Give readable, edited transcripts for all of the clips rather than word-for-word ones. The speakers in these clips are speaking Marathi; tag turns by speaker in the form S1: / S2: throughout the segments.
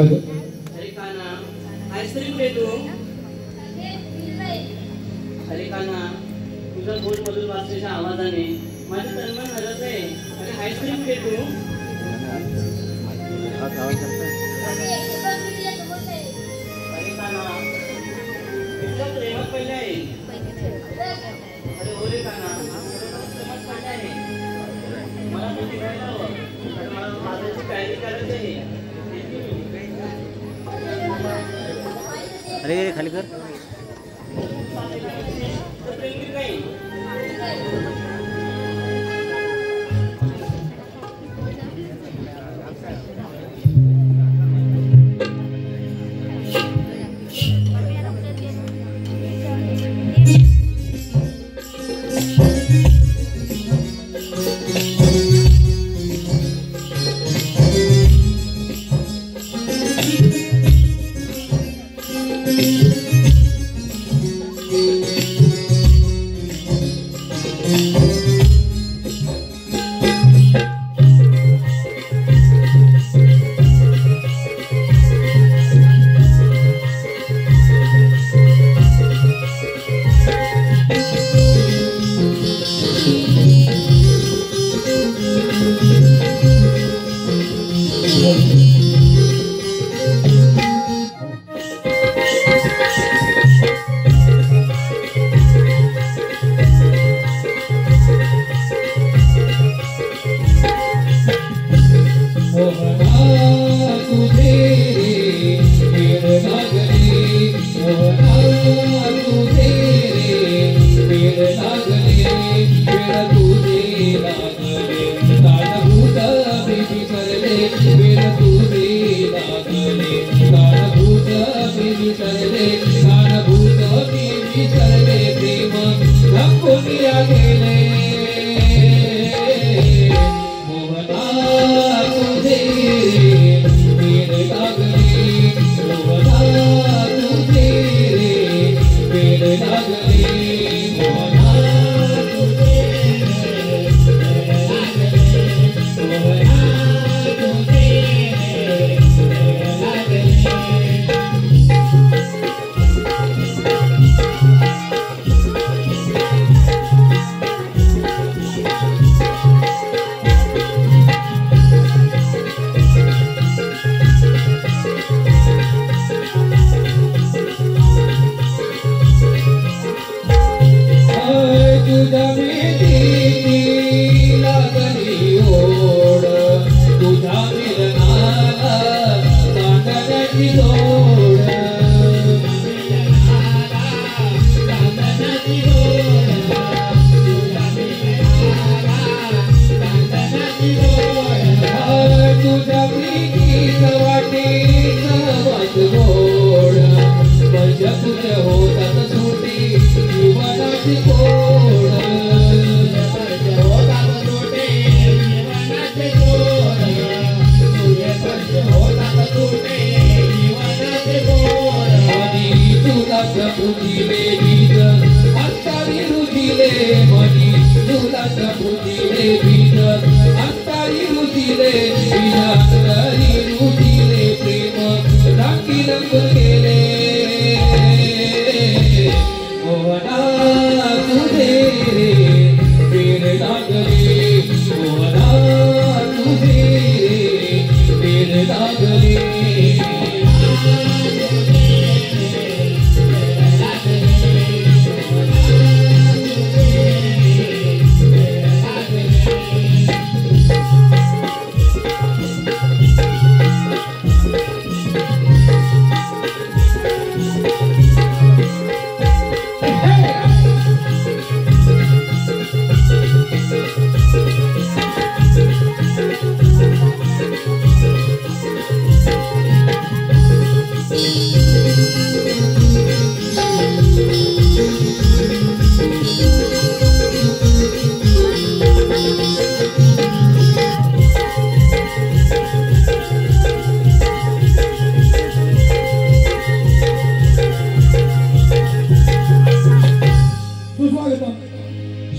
S1: अरे काना आईस्क्रीम भेटू अरे काना तुझ्या गोड मधुर वाजण्याच्या आवाजाने माझं तन्मन हरत आहे. अरे आईस्क्रीम भेटू अरे काना इतकं प्रेमात पडलं आहे. अरे ओरे काना प्रेमात पडलं आहे. मला तुझी घ्यायला हवं कारण मला माझ्याची तयारी करायची आहे.
S2: अरे खाली कर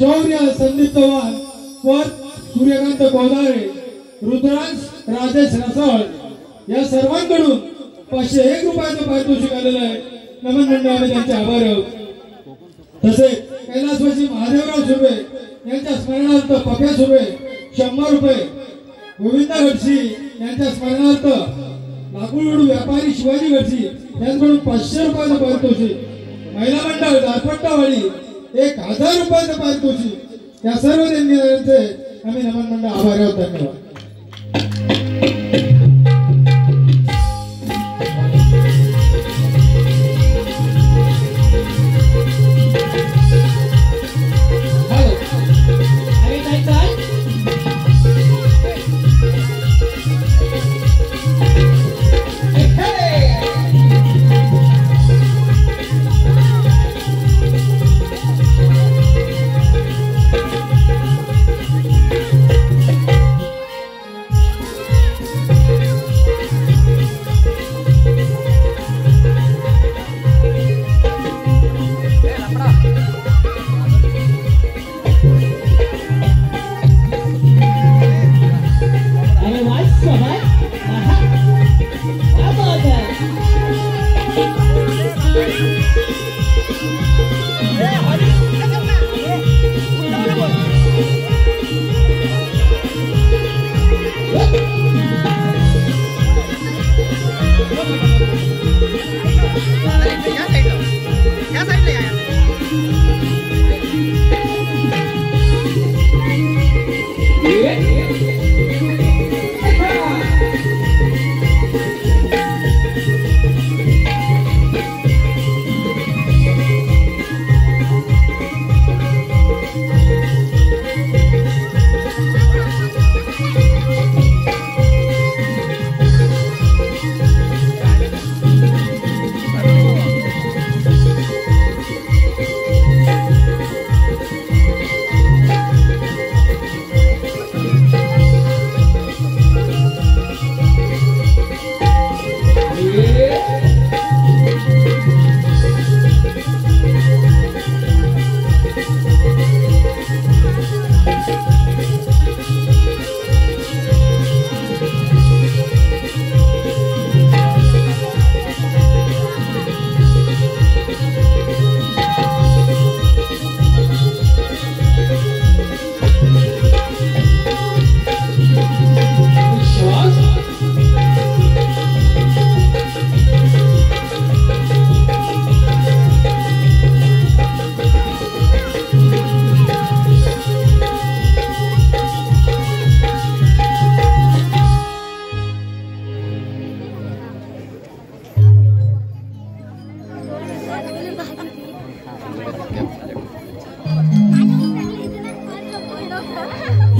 S3: शौर्य संदीप चव्हाण वर सूर्यकांत गोदारे रुद्रांश राजेश रसळ या सर्वांकडून 501 रुपयाचं पारितोषिक आलेलं आहे. नमन मंडळाने त्यांचे आभार आहोत. तसेच कैलासवासी महादेवराव सुर्वे यांच्या स्मरणार्थ पप्या सुर्वे 100 रुपये, गोविंदा गडसी यांच्या स्मरणार्थ लाकूड व्यापारी शिवाजी गडसी यांच्याकडून 500 रुपयाचं पारितोषिक, महिला मंडळ दारपट्टावाडी 1000 रुपयाचं पारितोषिक. या सर्व देणगीदारांचे आम्ही नमन मंडळ आभारी आहोत. धन्यवाद.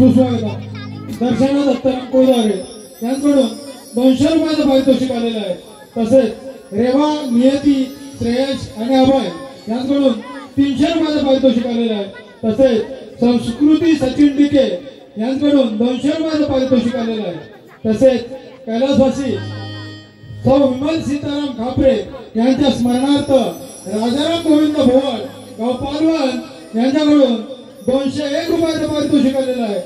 S3: सुस्वागत दर्शना दत्ताराम कोदारे यांच्याकडून 200 रुपयाचं पारितोषिक आलेलं आहे. तसेच रेवा नियती श्रेयश आणि अभय यांच्याकडून 300 रुपयाचं पारितोषिक आलेलं आहे. तसेच संस्कृती सचिन डिके यांच्याकडून 200 रुपयाचं पारितोषिक आलेलं आहे. तसेच कैलासवासी सौ विमल सीताराम खापरे यांच्या स्मरणार्थ राजाराम गोविंद भोवळ गावपालवान यांच्याकडून 201 रुपयाचं पारितोषिक आलेलं आहे.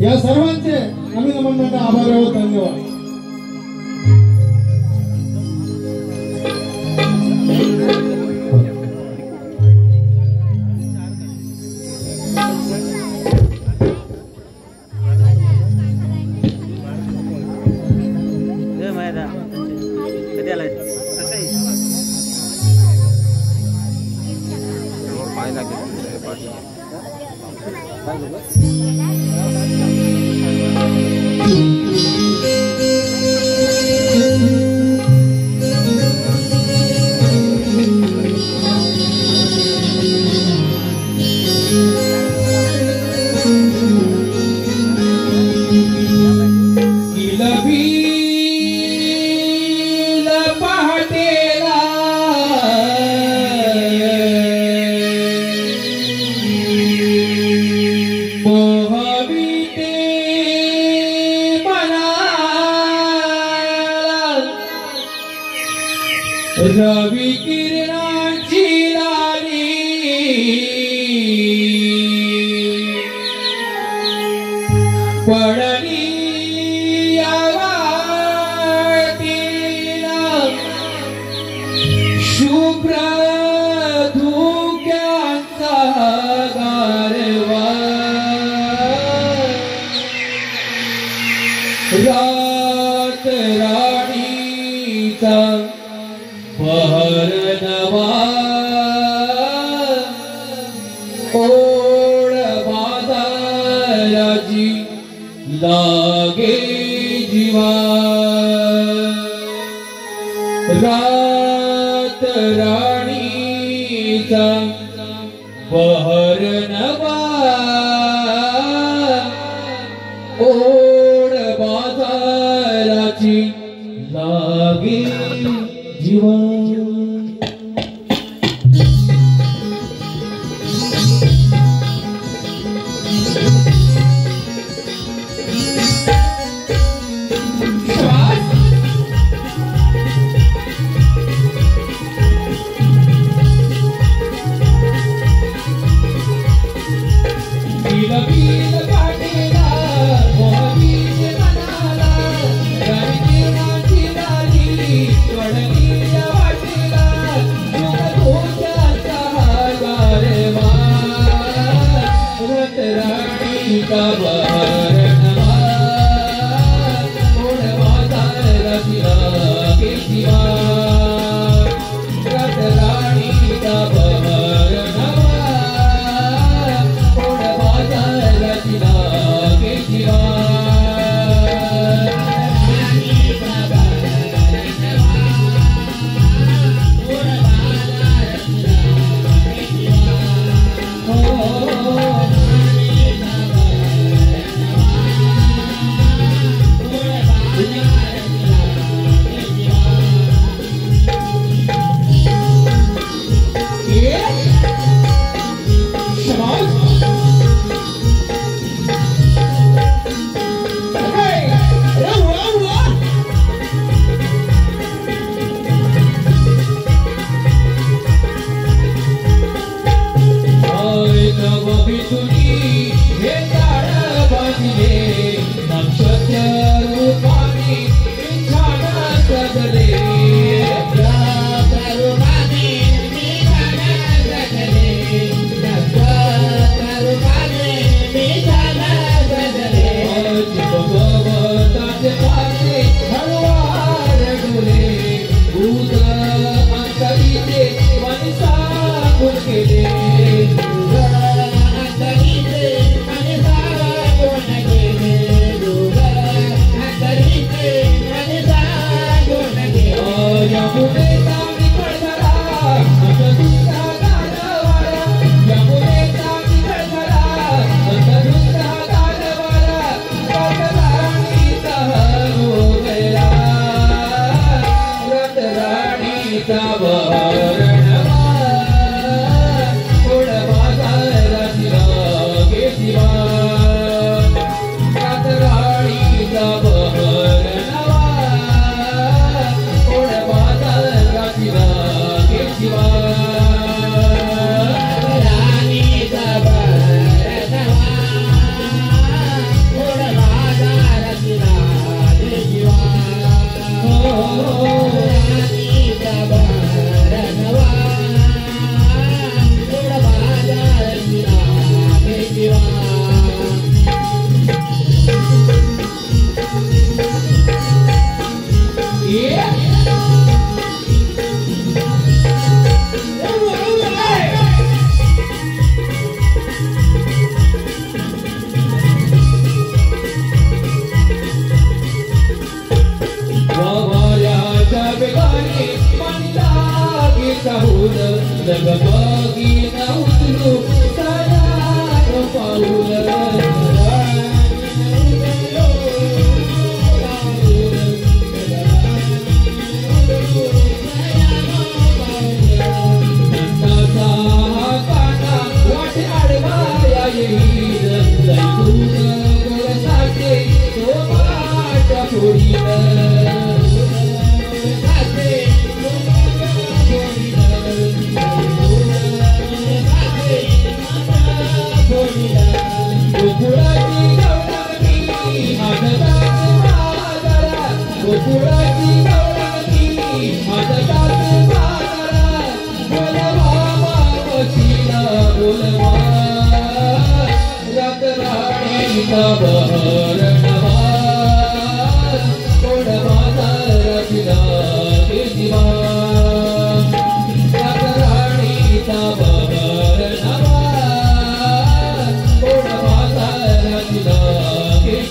S3: या सर्वांचे आम्ही नमन मंडळ आभारी आहोत. धन्यवाद. रवि किरणाची लाली पडली या वाटी
S1: लागे जीवा रात राणीचा बहर नवा ओढ बाजाराची लागे जीवा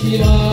S2: Shiva.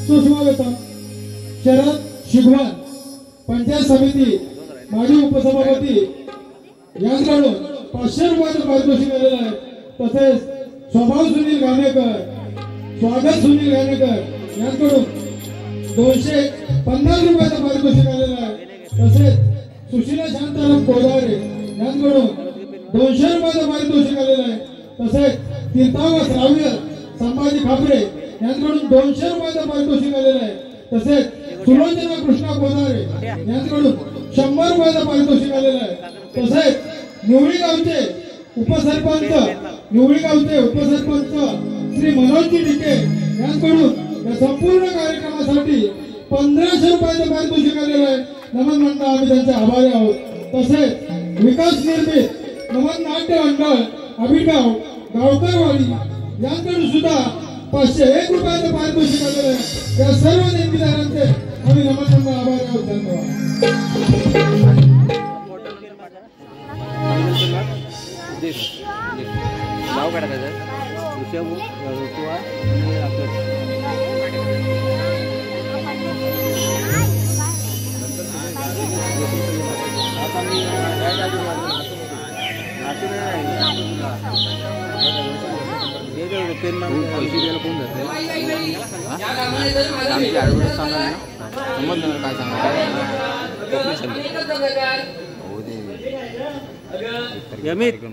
S3: सुस्वागतम शरद शिगवान पंचायत समिती माजी उपसभापती यांच्याकडून 500 रुपयाचं पारितोषिक आलेलं आहे. तसेच स्वभाव सुनील गाणेकर, स्वागत सुनील गाणेकर यांच्याकडून 250 रुपयाचं पारितोषिक आलेलं आहे. तसेच सुशीला शांताराम कोदारे यांच्याकडून 200 रुपयाचं पारितोषिक आलेलं आहे. तसेच तीर्थावास राव्य संभाजी खापरे यांच्याकडून 200 रुपयाचं पारितोषिक आलेलं आहे. तसेच सुलोचना कृष्णा कोदारे यांच्याकडून 100 रुपयाचं पारितोषिक आलेलं आहे. तसेच निवळी गावचे उपसरपंच श्री मनोजजी डिके यांच्याकडून या संपूर्ण कार्यक्रमासाठी 1500 रुपयाचं पारितोषिक आलेलं आहे. नमन म्हणता आम्ही त्यांचे आभारी आहोत. तसेच विकास निर्मित नमन नाट्य मंडळ अभिगाव गावकरवाडी यांच्याकडून सुद्धा 501 रुपयाचं पारितोषिक आलेलं आहे. या सर्व देणगीदारांचे आम्ही नमन म्हणता आभारी आहोत. धन्यवाद.
S1: नाव काय टाकायचं पेन पैसे द्यायला कोण जाते आमची ॲडव्हर्टाईज सांगा ना समजलं काय सांगा यमित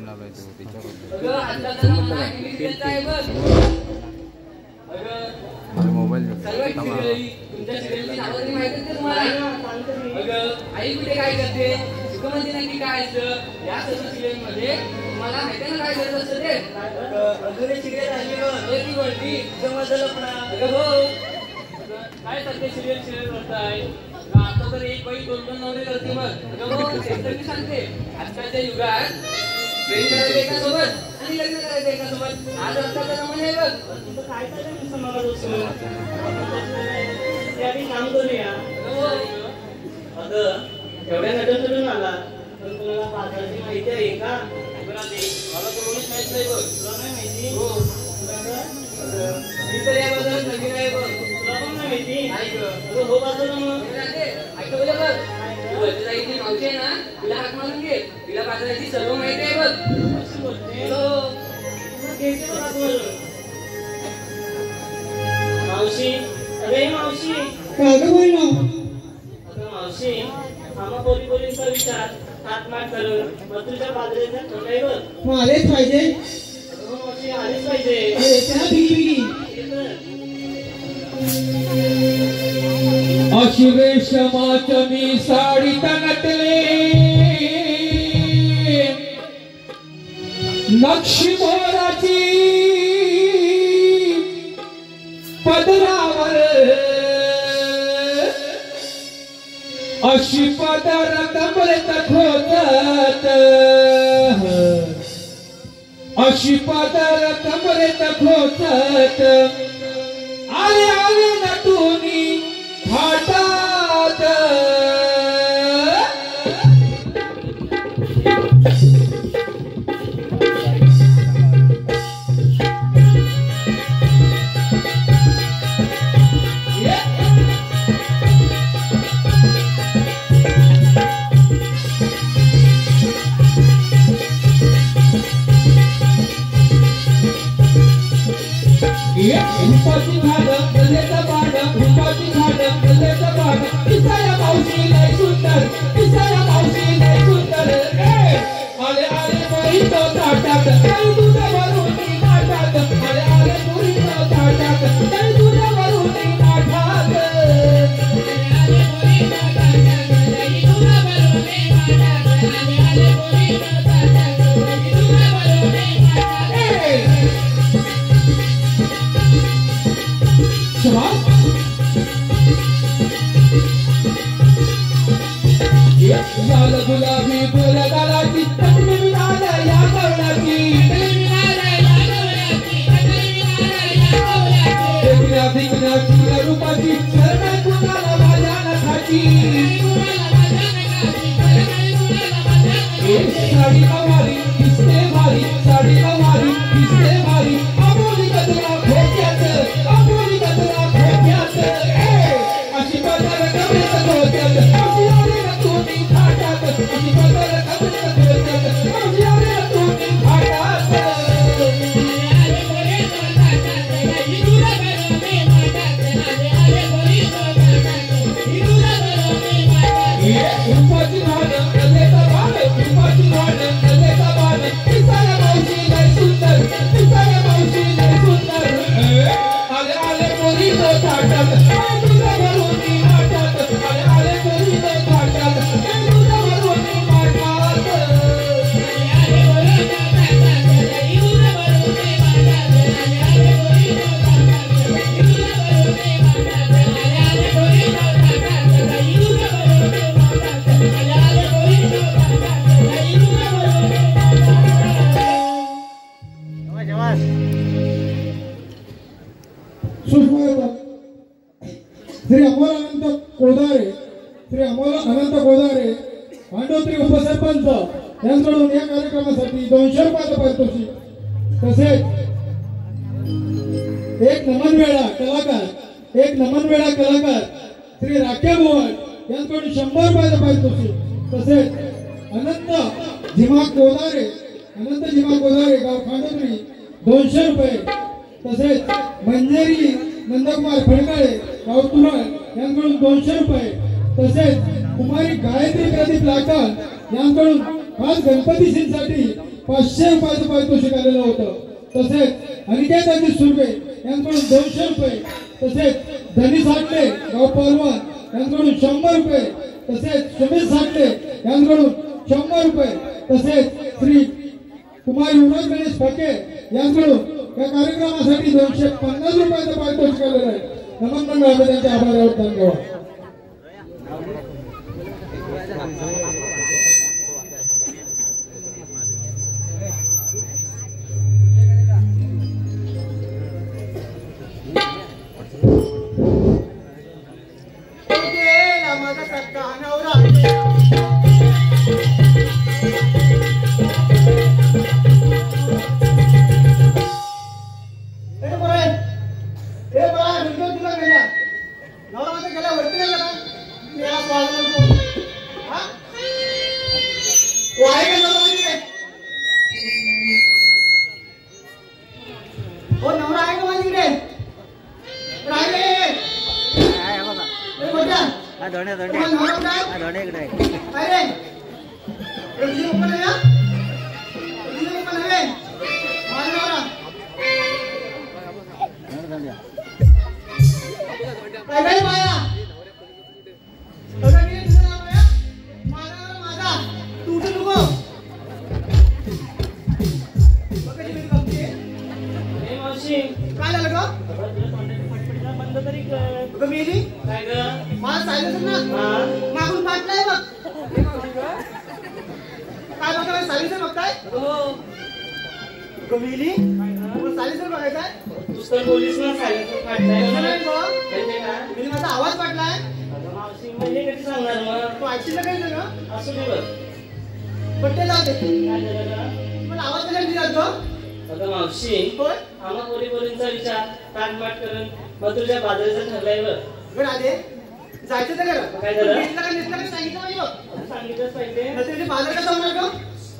S1: मोबाईल आई कुठे काय करते शिकवते नक्की काय असतं या सिरियल मध्ये मला माहिती ना काय करत असतं ते अजून सिरियल आली ती गोष्टी समजलं पण हो काय सध्या सिरियल करताय आता तर एक बाई 2-2 नवरे करते मग मी सांगते आजकालच्या युगात प्रेम करायचं एकासोबत आणि लग्न करायचं एकासोबत आज आजकालचा जमाना आहे बघ तुझं काय चाललंय त्याआधी काम करूया अगं एवढ्या नटून आला पण तुम्हाला पात्राची माहिती आहे का मला कोणीच माहित नाही बघ तुला नाही माहिती हो मी तर या बाजारात नवीन आहे बघ तुला पण नाही माहिती ऐक हो बाजूला मग ऐक बोला बघ तू वरती जायची मावशी आहे ना तिला हाक मारून घे तिला बाजाराची सर्व माहिती आहे बघ अशी बोलते हो घेते बघ हात मारून मावशी अरे मावशी
S3: काय गं बोलणं
S1: अगं मावशी आम्हा पोरींचा विचार हातमाट करून मथुरच्या बाजारात ठोकाय बघ
S3: मग आलेच पाहिजे
S1: हो मावशी आलीच पाहिजे
S3: त्या बिगी
S2: अशी रेशमाच्या मी साडीत नटले नक्षी मोराची पदरावर अशी पदर कमरेत खोचत अशी पदर कमरेत खोचत आले आले नटुनी थाटात फुंपाची झाडं गल्ल्याचं पानं फुंपाची झाडं गल्ल्याचं पानं दिसाया मावशी लय सुंदर दिसाया मावशी लय सुंदर आले आले पोरीत ताटात काही दूध भरून ताटात आले आले पोरीत ताटात काही दूध भरून ताटात आले पोरीत ताटात काही दूध भरून ताटात आले आले पोरीत ताटात काही दूध भरून ताटात लाल गुलाबी फुल गालाची टकली मिळाल या गवळाची देखण्या दिखण्याची रूपाची शरण कुणाला माझ्या नखाची साडी नवारी दिसते भारी साडी नवारी दिसते भारी आबोली गजरा खोक्यात आबोली गजरा खोक्यात अशी पदर कमरेत खोक्यात अशी आली ना तुम्ही थाटात अशी पदर कमरेत खोक्यात अशी आली ना तुम्ही थाटात आले पोरीत थाटात ही तुला बरोबे माटात आले आले पोरीत थाटात ही तुला बरोबे माटात उपाची झाडं गल्ल्याचं पानं उपाची झाडं गल्ल्याचं पानं दिसाया मावशी लय सुंदर दिसाया मावशी लय सुंदर आले आले पोरीत थाटात काय तुला भरून माटात आले आले पोरीत थाटात काय तुला भरून माटात आले आले पोरीत थाटात काही तुला भरून माटात आले आले पोरीत थाटात काही तुला भरून माटात आले आले पोरीत थाटात काही तुला भरून माटात आले आले पोरीत थाटात काही तुला भरून
S3: सुस्वागत श्री अमोल अनंत कोदारे श्री अमोल अनंत कोदारे भांडोत्री उपसरपंच यांच्याकडून या कार्यक्रमासाठी 200 रुपयाचं पारितोषिक तसेच एक नमन वेळा कलाकार श्री राखे भुवन यांच्याकडून 100 रुपयाचं पारितोषिक तसेच अनंत झिमा कोदारे गाव खांडोत्री 200 रुपये तसेच मंजेरी नंदकुमार फडकाळे गाव तुरळ यांच्याकडून 200 रुपये तसेच कुमारी गायत्री प्रदीप लाटण यांच्याकडून खास गणपती सीनसाठी 500 रुपयाचं पारितोषिक आलेलं होतं तसेच अनिकेत अजित सुर्वे यांच्याकडून 200 रुपये तसेच धनी साठले गाव पहलवान यांच्याकडून 100 रुपये तसेच सुमित साठले यांच्याकडून 100 रुपये तसेच श्री कुमार युवराज गणेश फके यांच्याकडून या कार्यक्रमासाठी 250 रुपयाचं पारितोषिक आलेलं आहे नमन मंडळ त्यांचे आभार आहोत धन्यवाद
S4: काय झालं ग? बंद तरी कर.
S1: मेली
S4: काय ग?
S1: मला सांगितलं ना मागून पाठ
S4: सालीसर बघताय
S1: हो
S4: कमिली तुला सालीसर बघायचाय
S1: तूच तर बोलीस ना सायलेन्सर काढलाय
S4: तसं नाही गं.
S1: म्हणजे काय
S4: तुम्ही माझा आवाज पाडलाय
S1: अगं मावशी म्हणजे कधी सांगणार मग
S4: तू ऐकशील ना काही ना
S1: असू दे बघ
S4: पण ते जाऊ दे
S1: काय झालं का
S4: पण आवाज कशाला दिला तो
S1: अगं मावशी
S4: होय
S1: आम्हा पोरीचा विचार ताटमाट करून मग तुझ्या बाजाराचं ठरलाय बघ
S4: बरं आले जायचं तर करा
S1: काय झालं?
S4: घेतलं का नेसलं का सांगितलं पाहिजे बघ.
S1: सांगितलंच पाहिजे
S4: नाहीतर ते बाजार कसा होणार गं?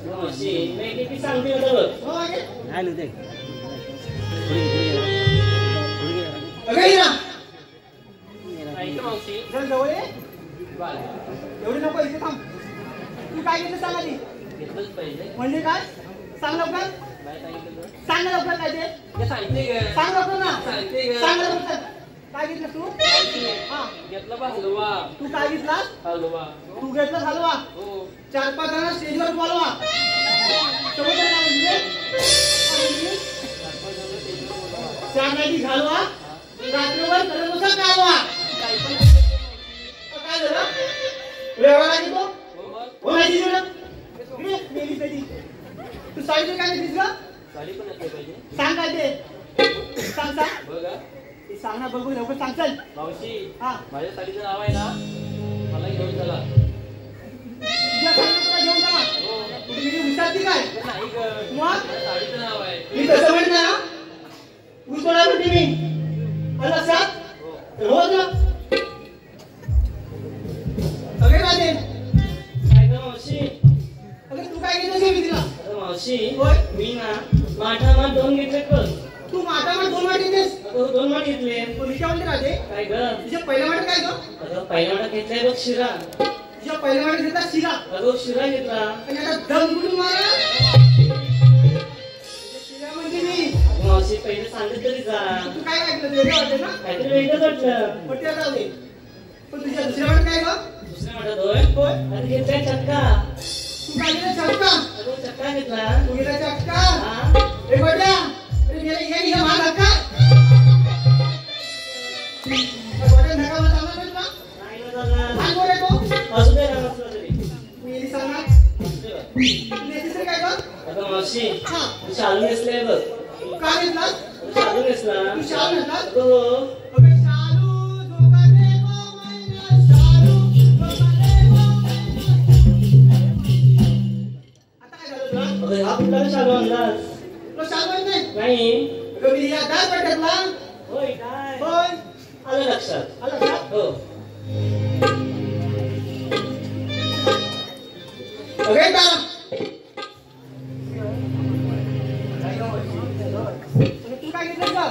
S1: अगं मावशी मी किती सांगते होतं बघ
S4: हो मागे.
S5: राहिलं ते
S4: अगं हिरा,
S1: ऐक मावशी
S4: जरा जवळ ये.
S1: बरं.
S4: एवढी नको इथे थांब. तू काय घेतलं सांग आधी.
S1: घेतलंच पाहिजे
S4: म्हणजे काय? सांग लवकर.
S1: काय सांगितलं तुला?
S4: सांग ना लवकर काय ते.
S1: ते सांगते ग
S4: सांग लवकर ना.
S1: सांगते ग.
S4: सांग ना लवकर. काय घेतलं तू? हा.
S1: घेतला बा हलवा
S4: तू काय घेतलास?
S1: हलवा
S4: तू घेतलास हलवा.
S1: हो
S4: 4-5 जण स्टेजवर बोलवा. समजलं का म्हणजे? चार नाटी घालवा. रात्रभर करत बसा कालवा. काय झालं? वेळा लागली तो? हो नाही दिली ना? इकडे मेली कधी? तू साडीचं काय घेतलीस गं?
S1: साडी पण असली पाहिजे
S4: सांग काय ते? सांग सांग.
S1: बघा
S4: ते सांग ना बघू लवकर सांग चल.
S1: मावशी
S4: हा.
S1: माझ्या साडीचं नाव आहे ना मला घेऊन चला
S4: तुझ्या साडीला तुला घेऊन जा.
S1: हो
S4: तुम्ही किती हुशारती काय?
S1: नाही ग
S4: मग?
S1: माझ्या साडीचं नाव आहे
S4: मी तसं म्हणत ना तू कोणा म्हणते मी आला लक्षात
S1: हो
S4: हो ना अगे राजे
S1: काय ग मावशी
S4: अगे तू काय घेतलं मी तिला
S1: अगं मावशी
S4: होय.
S1: मी ना माठामाठ 2 घेतले बघ
S4: तू माटामाट 2 वाटी देस
S1: अगं 2 माठ घेतले
S4: तुझ्या म्हणते राजे
S1: काय ग
S4: तुझ्या पहिल्या वाटत काय गं
S1: अगं पहिला माठ घेतलाय बघ शिरा
S4: तुझ्या पहिल्या वाटत घेतला शिरा
S1: अगं शिरा घेतला
S4: आणि आता दम कुठून मारा शिरा म्हणजे मी
S1: अगं मावशी पहिले सांगत तरी जा
S4: तू काय ऐकलं वेगळं वाटतं ना
S1: काहीतरी वेगळंच वाटलं
S4: पण ते जाऊ दे पण तुझ्या दुसऱ्या वाटत काय गं
S1: दुसऱ्या माठात होय
S4: होय
S1: अरे घेतलाय चक्का
S4: तू काय घेतलं चक्का
S1: अगं चक्का घेतला
S4: तू घेतला चक्का
S1: हा
S4: ए बड्या अरे ये मार का बड्या नका मला सांगणार नाही तुला
S1: नाही ना दादा
S4: काय बोल तो
S1: असू दे ना नसलं तरी
S4: मी सांगणार
S1: असू दे बघ.
S4: तू नेहमीच काय गं
S1: अगं मावशी
S4: हा
S1: तू शालू नेसलाय बघ
S4: काय घेतलास
S1: तू शालू नेसला
S4: तू शाल घेतलास
S1: अगं हो
S4: अबे शालू धोका दे गो मैना शालू धोका दे गो आता काय झालं तुला
S1: अगं हा कुठला शालू आणलास
S4: तुला शाल माहित नाही
S1: नाही
S4: अगं मी या दार पटकला
S1: होय काय
S4: होय
S1: आलं लक्षात
S4: आला का
S1: हो
S4: अगे दार तू काय घेतलं का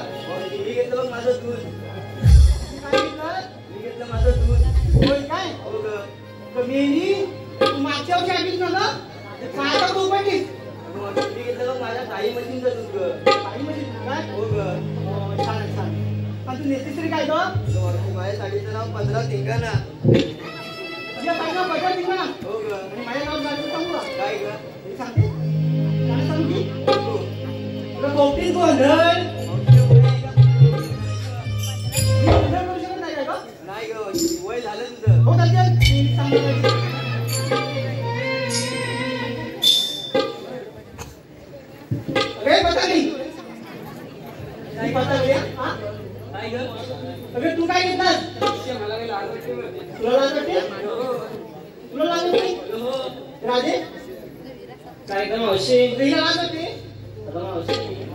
S5: मी घेतलं बघ माझं दूध
S4: काय घेतलं
S5: मी घेतलं माझं दूध
S4: होय काय
S5: हो ग
S4: कमेनी तू मागच्या वर्षी ऐकलीस ना काय का तू पडलीस
S5: मी घेतलं बघ माझ्या ताई मशीनचं दूध ग
S4: काही म्हणजे काय
S5: हो ग
S4: हो, छान छान पण तू नेसलीस तरी काय गं
S5: माझ्या साडीचं नाव 15 ठिकाणा
S4: तुझ्या बायका बटर दिला ना
S5: हो ग
S4: आणि माझ्या नाव जायचं सांगू का
S5: काय ग
S4: हे सांगते काय सांगू की
S5: हो
S4: तुला कौटिक गोंधळ मी गोंधळ करू शकत नाही का गं?
S5: नाही ग वय झालं तुझं
S4: हो चालते मी सांगतो अरे पताली काय पताली हा
S5: काय ग
S4: अरे तू काय घेतलास
S5: मला काही लाज वाटते बघ.
S4: तुला लाज वाटते तुला लाज वाटते राजे
S1: काय कर मावशी
S4: तुला लाज वाटते
S1: अगं मावशी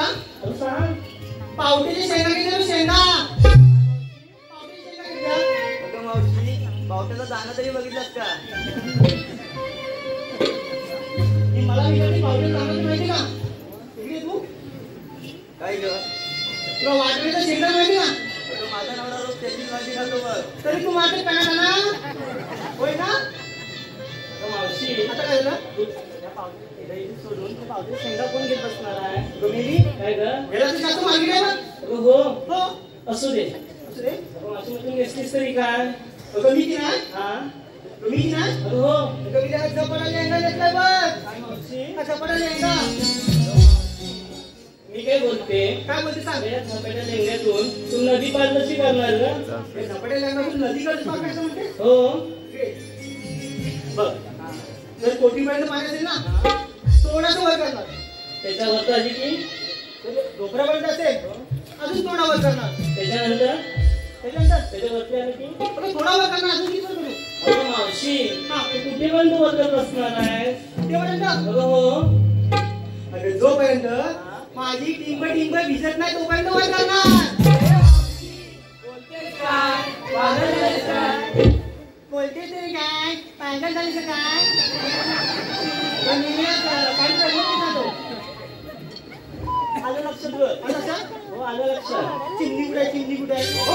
S1: अरे सांग.
S4: पावट्याची शेंगा किती शेंगा पावट्याची शेंगा किती
S5: अगं मावशी पावट्याचा दाना तरी बघितलास का?
S4: मला विचारते पावट्याचं दाना माहिती का? इकडे तू
S5: काय ग?
S4: तुला वाटण्याचा शेंगा माहिती का?
S5: अगं माझा नवरा रोज त्याचीच भाजी खातो बघ.
S4: तरी तू मार्केट करणार ना होय ना?
S1: अगं मावशी
S4: आता काय झालं?
S1: तू त्या पावट्याला इथे सोडून त्या पावट्याच्या शेंगा कोण घेत बसणार आहे?
S4: गमिली
S1: काय ग?
S4: याला तर जास्त मार्केट आहे ना?
S1: अगं हो
S4: हो
S1: असू दे.
S4: असू दे.
S1: अगं मावशीमधून घेतलीस तरी काय?
S4: गमी की नाही?
S1: हा
S4: गमी की नाही?
S1: अगं हो.
S4: गमीला झपाटा लेंगा घेतलाय बघ.
S1: काय मावशी?
S4: झपाटा लेंगा.
S1: मी काय बोलते?
S4: काय बोलते सांग?
S1: या झपाट्या लेंग्यातून तू नदी पार कशी करणार ग?
S4: हे झपाटा लेंगा तू नदीकडे पाकायचं म्हणते?
S1: हो
S4: बघ जर कोटीपर्यंत पाणी असेल ना थोडासा वर करणार.
S1: त्याच्यावर आधी की
S4: डोकरापर्यंत असेल अजून थोडा वर करणार.
S1: त्याच्यानंतर
S4: त्याच्यानंतर
S1: त्याच्यावरती आलं की
S4: थोडा वर करणार अजून किती वर करू?
S1: अगं मावशी
S4: हा
S1: तू कुठे पण तू वर्गात बसणार आहे?
S4: तेपर्यंत
S1: अगं हो.
S4: अरे जोपर्यंत माझी टिंब भिजत नाही तोपर्यंत वर करणार. बोलते तरी काय पांघर झाली का काय?
S1: आलं लक्षात ग.
S4: आलं लक्षात?
S1: हो आलं लक्षात.
S4: चिमणी कुठे आहे? चिमणी कुठे आहे? हो,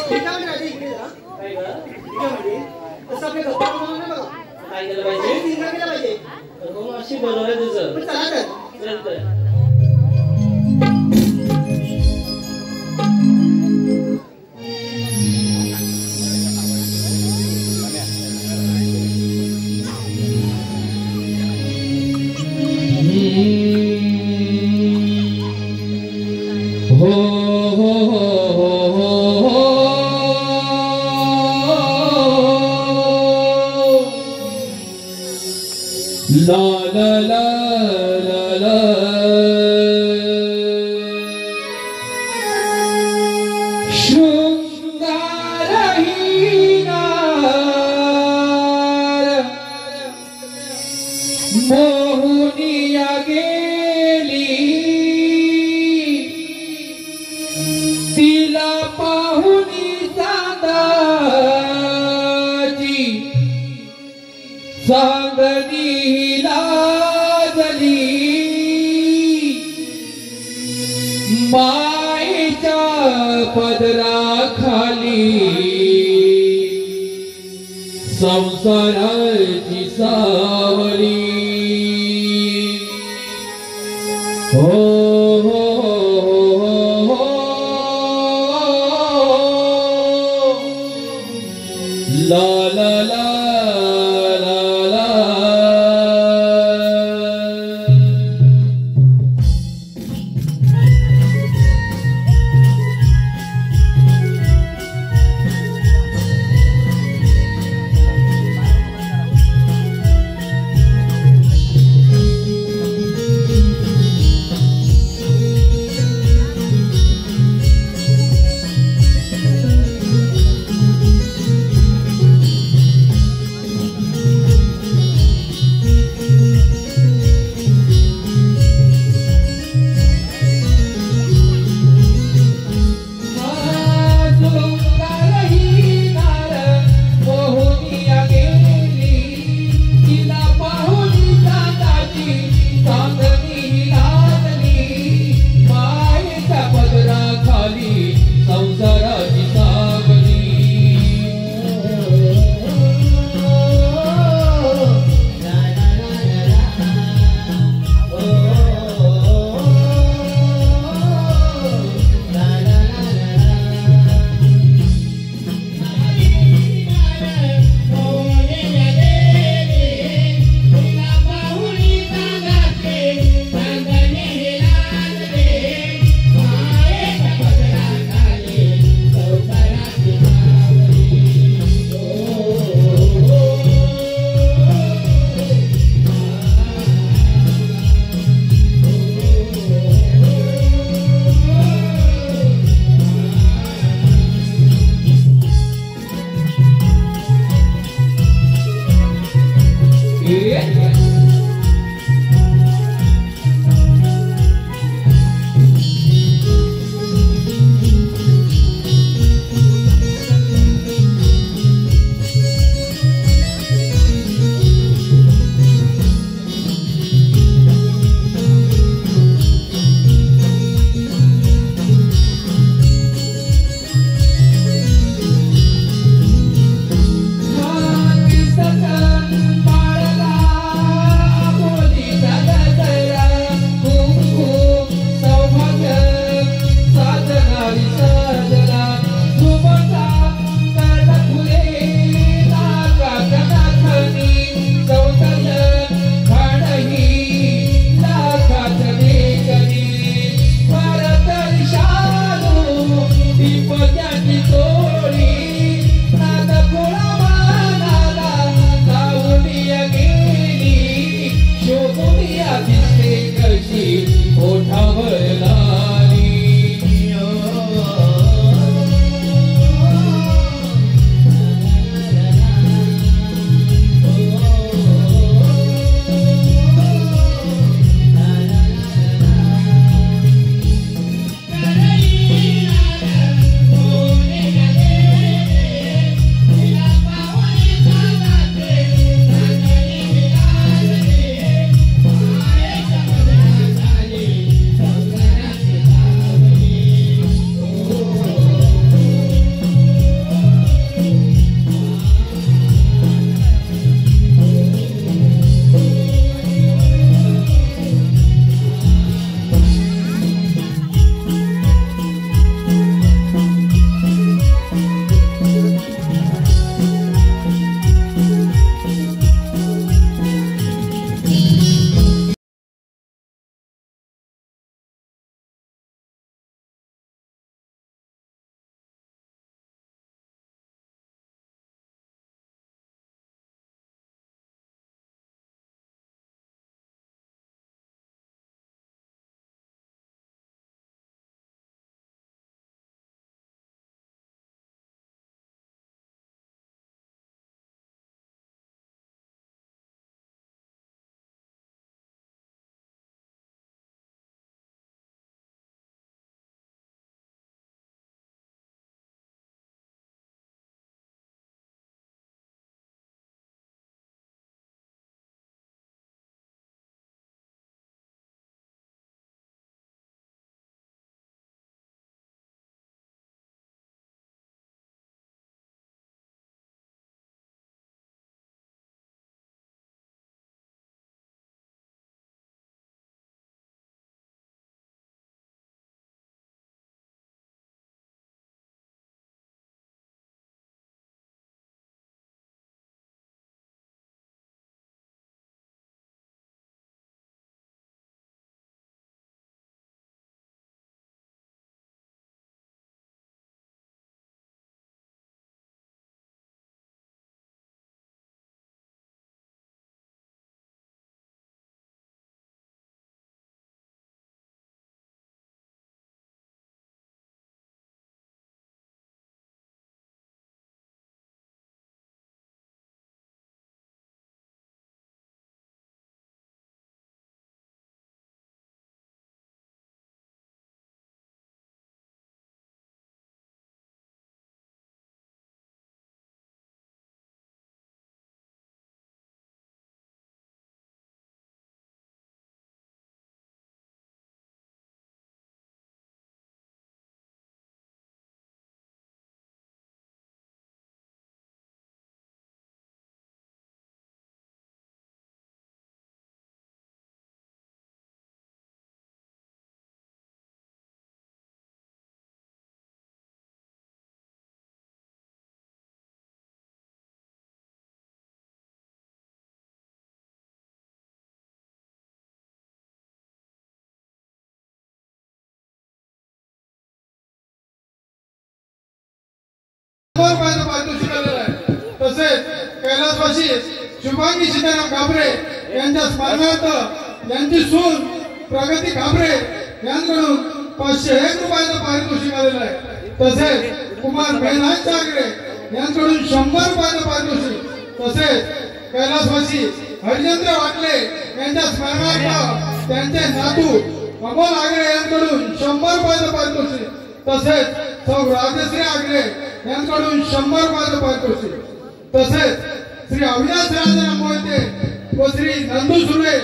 S4: त्याच्यामध्ये राहते इकडे जरा.
S1: काय ग?
S4: त्याच्यामध्ये तसं आपल्या गप्पा बनवणार नाही बघा.
S1: काय केलं पाहिजे?
S4: चिंगा केला पाहिजे.
S1: हो मावशी बरोबर आहे तुझं.
S4: पण चला तर.
S1: चल तर.
S2: हो हो हो हो हो ला ला ला ला ला मोहुनिया गेली तिला पाहुनी चांदाची सांगली लागली माईच्या पदराखाली संसाराची सावली हो हो हो ला ला ला ला ला
S3: कैलासवासी शुभांगी सीताराम काबरे यांच्या स्मरणार्थ यांची सून प्रगती काबरे यांकडून 501 रुपयाचं पारितोषिक आलेलं आहे. तसेच कुमार मेहनाज सागरे यांकडून 100 रुपयाचं पारितोषिक. तसेच कैलासवासी हरिचंद्र वाटले यांच्या स्मरणार्थ त्यांचे नातू अमोल आगरे यांकडून 100 रुपयाचं पारितोषिक. तसेच सौ राजश्री आगरे यांकडून 100 रुपयाचं पारितोषिक. तसेच श्री अविनाश राजाराम मोहिते व श्री नंदू सुर्वे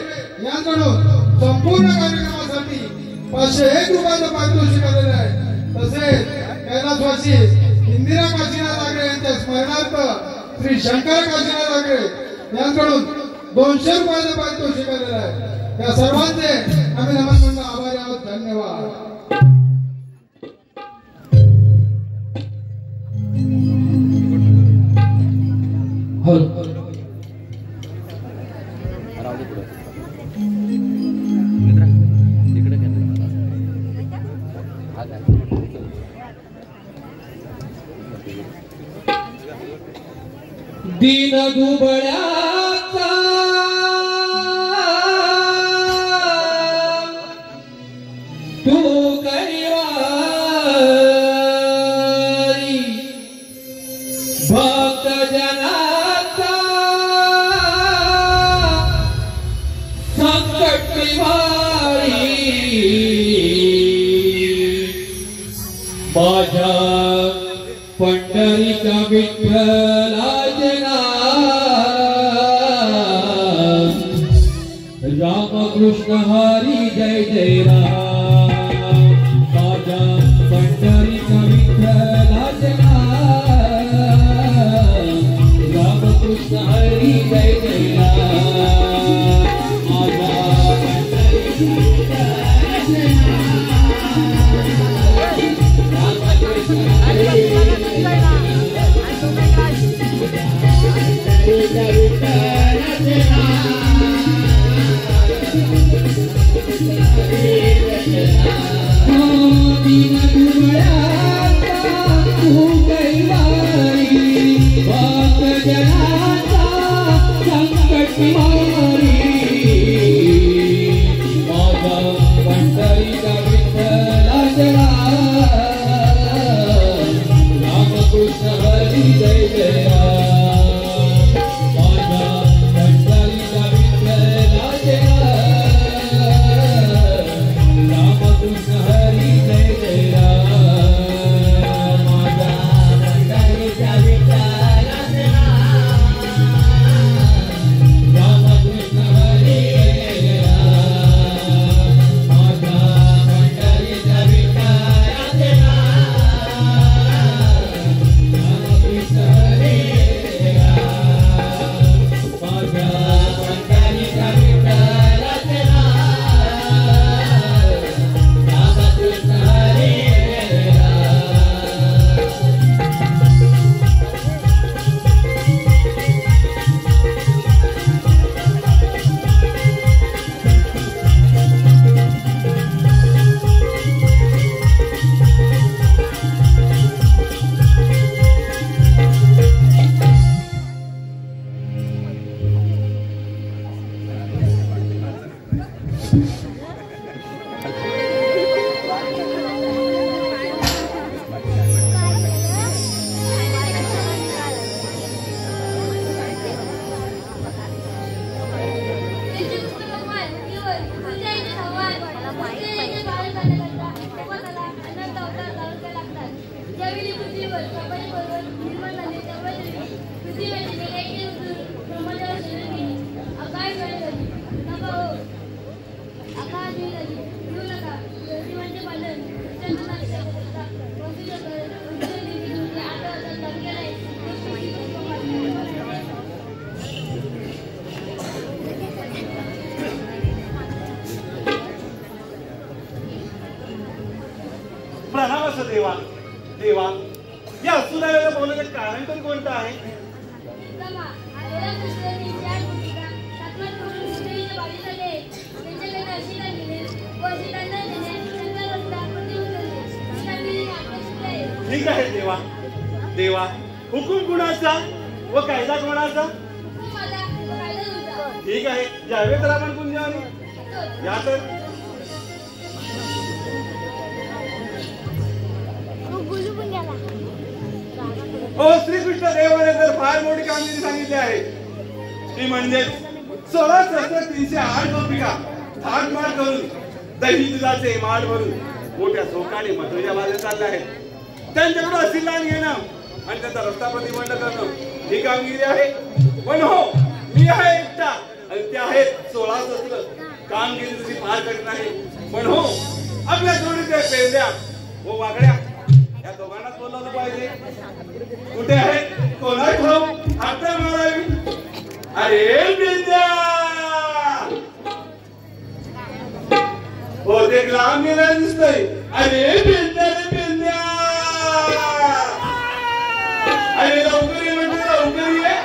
S3: यांकडून संपूर्ण कार्यक्रमासाठी 501 रुपयाचं पारितोषिक आलेलं आहे. तसेच कैलासवासी इंदिरा काशीनाथ आगरे यांच्या स्मरणार्थ श्री शंकर काशीनाथ आगरे यांकडून 200 रुपयाचं पारितोषिक आलेलं आहे. या सर्वांचे आम्ही नमन म्हणून आभारी आहोत. धन्यवाद.
S2: दीन दुबळ्याचा तू कैवारी भक्त जनाचा संकट निवारी माझ्या पंढरीचा विठ्ठलाजना रामकृष्ण हरी जय जय राम. माझ्या पंढरीचा विठ्ठलाजना रामकृष्ण हरी जय जय राम. माझ्या पंढरीचा रामकृष्ण हरी
S4: प्रणाम असो देवा. देवा या असुराला बोलण्याचं कारण तरी कोणतं आहे? ठीक आहे देवा. देवा हुकूम कुणाचा व कायदा कोणाचा?
S6: ठीक आहे, यावे तर आपण कुंजावणी. या तर श्रीकृष्ण देवाने तर फार मोठी कामगिरी सांगितली आहे. ती म्हणजे 16,308 गोपिका थाटमाट करून दही दुधाचे माठ भरून मोठ्या चौकाने मथुरेच्या बाजूला चालले आहेत. त्यांच्याकडून असिलान घेणं आणि त्यांचा रस्ता प्रतिबंध करणं ही कामगिरी आहे. पण हो, मी आहे एकटा आणि ते आहेत 16 शस्त्र. कामगिरी तुझी पार करीत नाही. पण हो, आपल्या जोडीचे पेंद्या व वागड्या या दोघांनाच बोलवलं पाहिजे. कुठे आहे कोणा ठाऊ हाता मारावी. अरे पेंद्या हो, ते लांब गेला दिसतंय. अरे पेंद्या रे पेंद्या, अरे लवकर ये म्हणजे लवकर ये.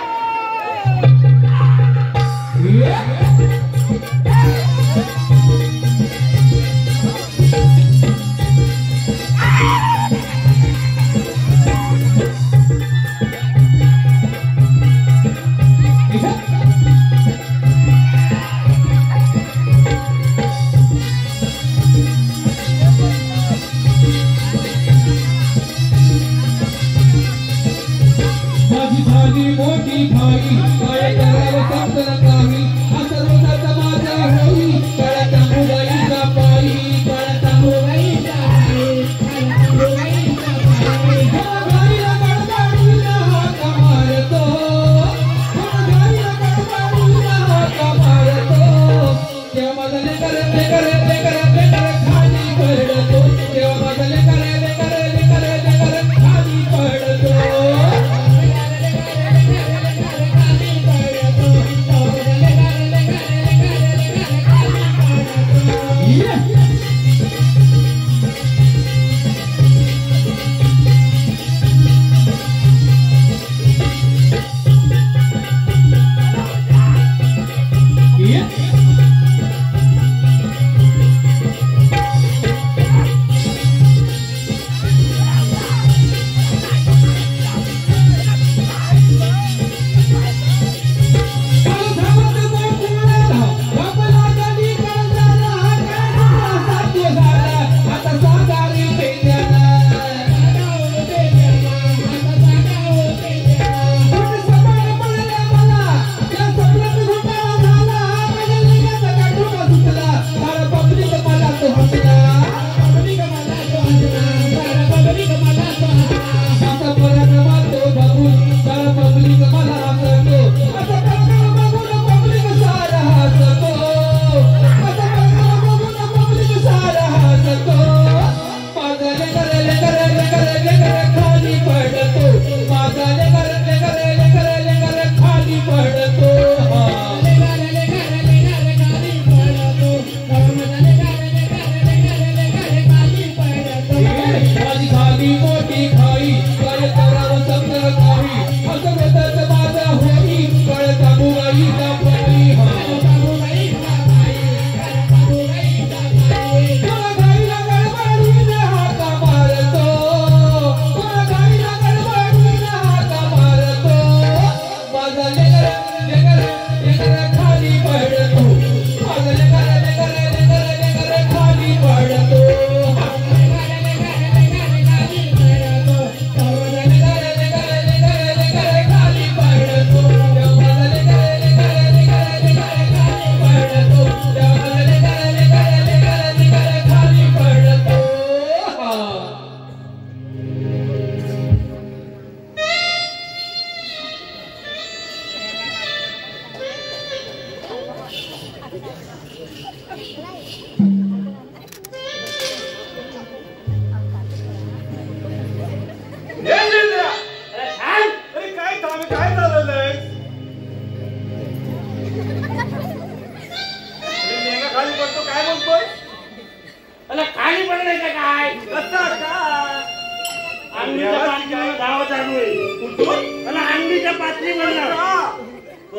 S2: मोठी भाई काय करावं समजलं काही. असं रोजाचा माझा होई कळता मुगाईचा पायी. कळता मुगाईचा पायी, कळता मुगाईचा पायी. घाईला गडबडीला हाक मारतो. घाईला गडबडीला हाक मारतो. तेव्हा माझा लेकर लेकर लेकर लेकर खाली पडतो. तेव्हा माझा लेकर लेकर लेकर लेकर खाली पडतो.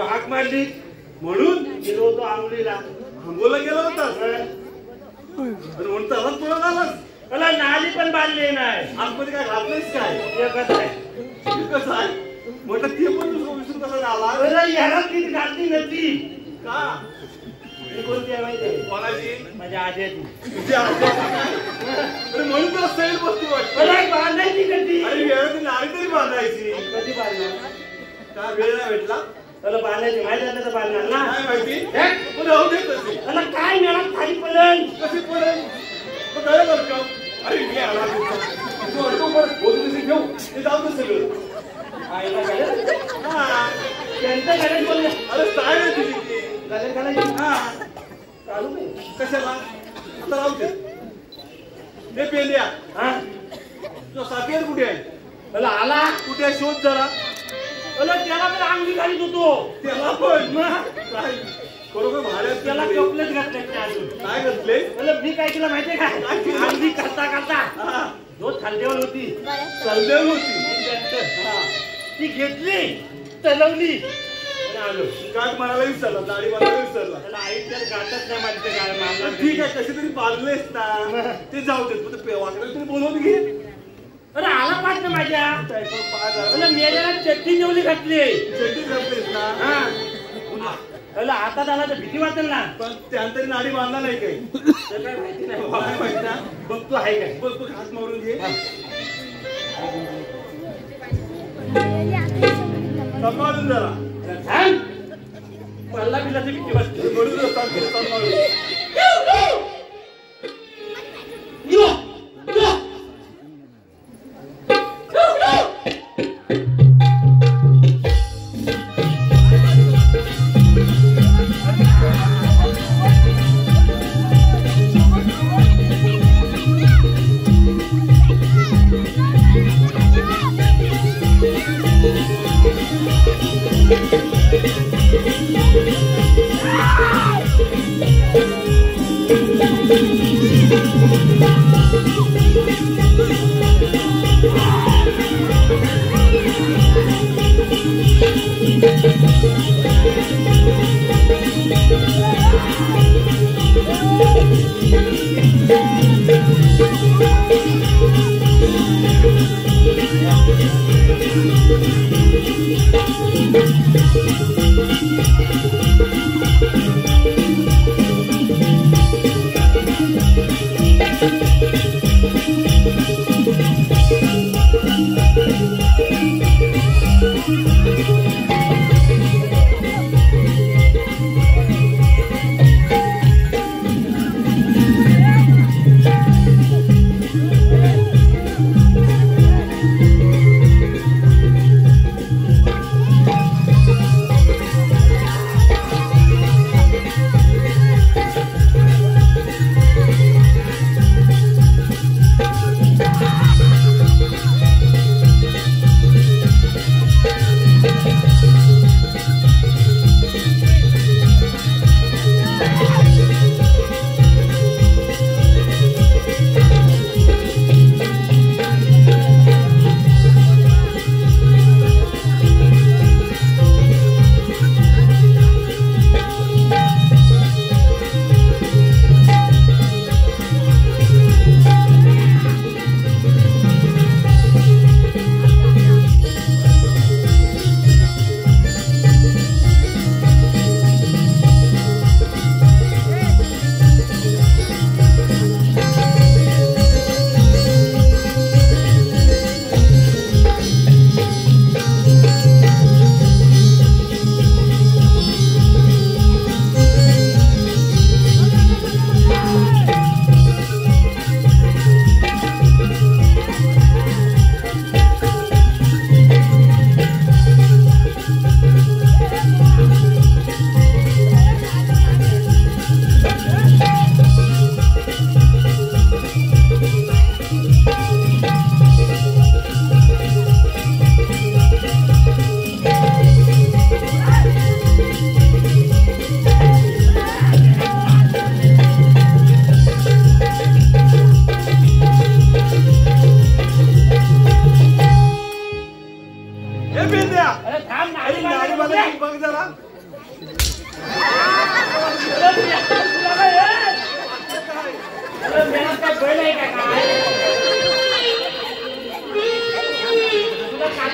S6: हाक मारली म्हणून गेलो होतो आंघोळीला. आंघोळीला गेलो होतास म्हणून तसंच पुढे झालास. मला नाली पण बांधली नाही. आतमध्ये काय घातलंयस काय? एकच आहे. एकच आहे म्हटलं ते पण दुसरं विसरून कसं झाला. याला किती घातली नव्हती का
S1: ही कोणती आहे माहिती आहे?
S6: कोणाची?
S1: माझ्या आज्याची.
S6: तुझी आज्या अरे म्हणून तुला सैल बसती वाटत.
S1: मला बांधायची कधी?
S6: अरे वेळ नाडी तरी बांधायची.
S1: कधी बांधणार?
S6: का वेळ नाही भेटला?
S1: त्याला बांधायची माहिती झालं तर बांधणार ना.
S6: काय माहिती पण राहू दे तशी.
S1: त्याला काय मिळालं खाली पडेल.
S6: कशी पडेल मग काय बरं का? अरे मी आला तू अडकू पण बोलू कशी घेऊ ते जाऊ दे सगळं.
S1: आईला घालेल.
S6: हा
S1: त्यांचं घालेल बोलले.
S6: अरे काय आहे तुझी ती?
S1: घालेल घालायची.
S6: हा
S1: चालू नाही.
S6: कशाला आता राहू दे. ते पेंड्या
S1: हा
S6: तुझा साथीदार कुठे आहे?
S1: त्याला आला.
S6: कुठे आहे शोध जरा.
S1: त्याला पण अंगी घालीत होतो.
S6: त्याला पण काय बरोबर भाड्यात
S1: त्याला
S6: त्याला
S1: चॉकलेट घातले अजून.
S6: काय घातले?
S1: मी काय केलं माहितीये
S6: काय
S1: का?
S6: केलं?
S1: अंगी करता करता
S6: हा
S1: जो खांद्यावर होती
S6: चालद्या होती. हा
S1: ती घेतली तलवली आणि आलो.
S6: गाठ मारायला विसरला दाढी मारायला विसरला.
S1: त्याला आई तर गाठच नाही मारते काय मारला.
S6: ठीक आहे कशी तरी बांधलेस ना ते जाऊ दे. तू वाकडे तरी बोलवून घे.
S1: अरे आला पाठ ना माझ्या.
S6: चड्डी
S1: मेल्याला चट्टी जेवली घातली.
S6: घातलीस ना.
S1: हा त्याला हातात आला तर भीती वाटेल ना.
S6: पण त्यानंतर नाडी बांधला नाही काही.
S1: तर काय माहिती नाही.
S6: काय माहिती ना.
S1: बघतो आहे काय.
S6: बघ तू हात मारून घे. सांभाळून जरा.
S1: थांब. पल्ला बिल्लाची भीती वाटते.
S6: म्हणून सांभाळून.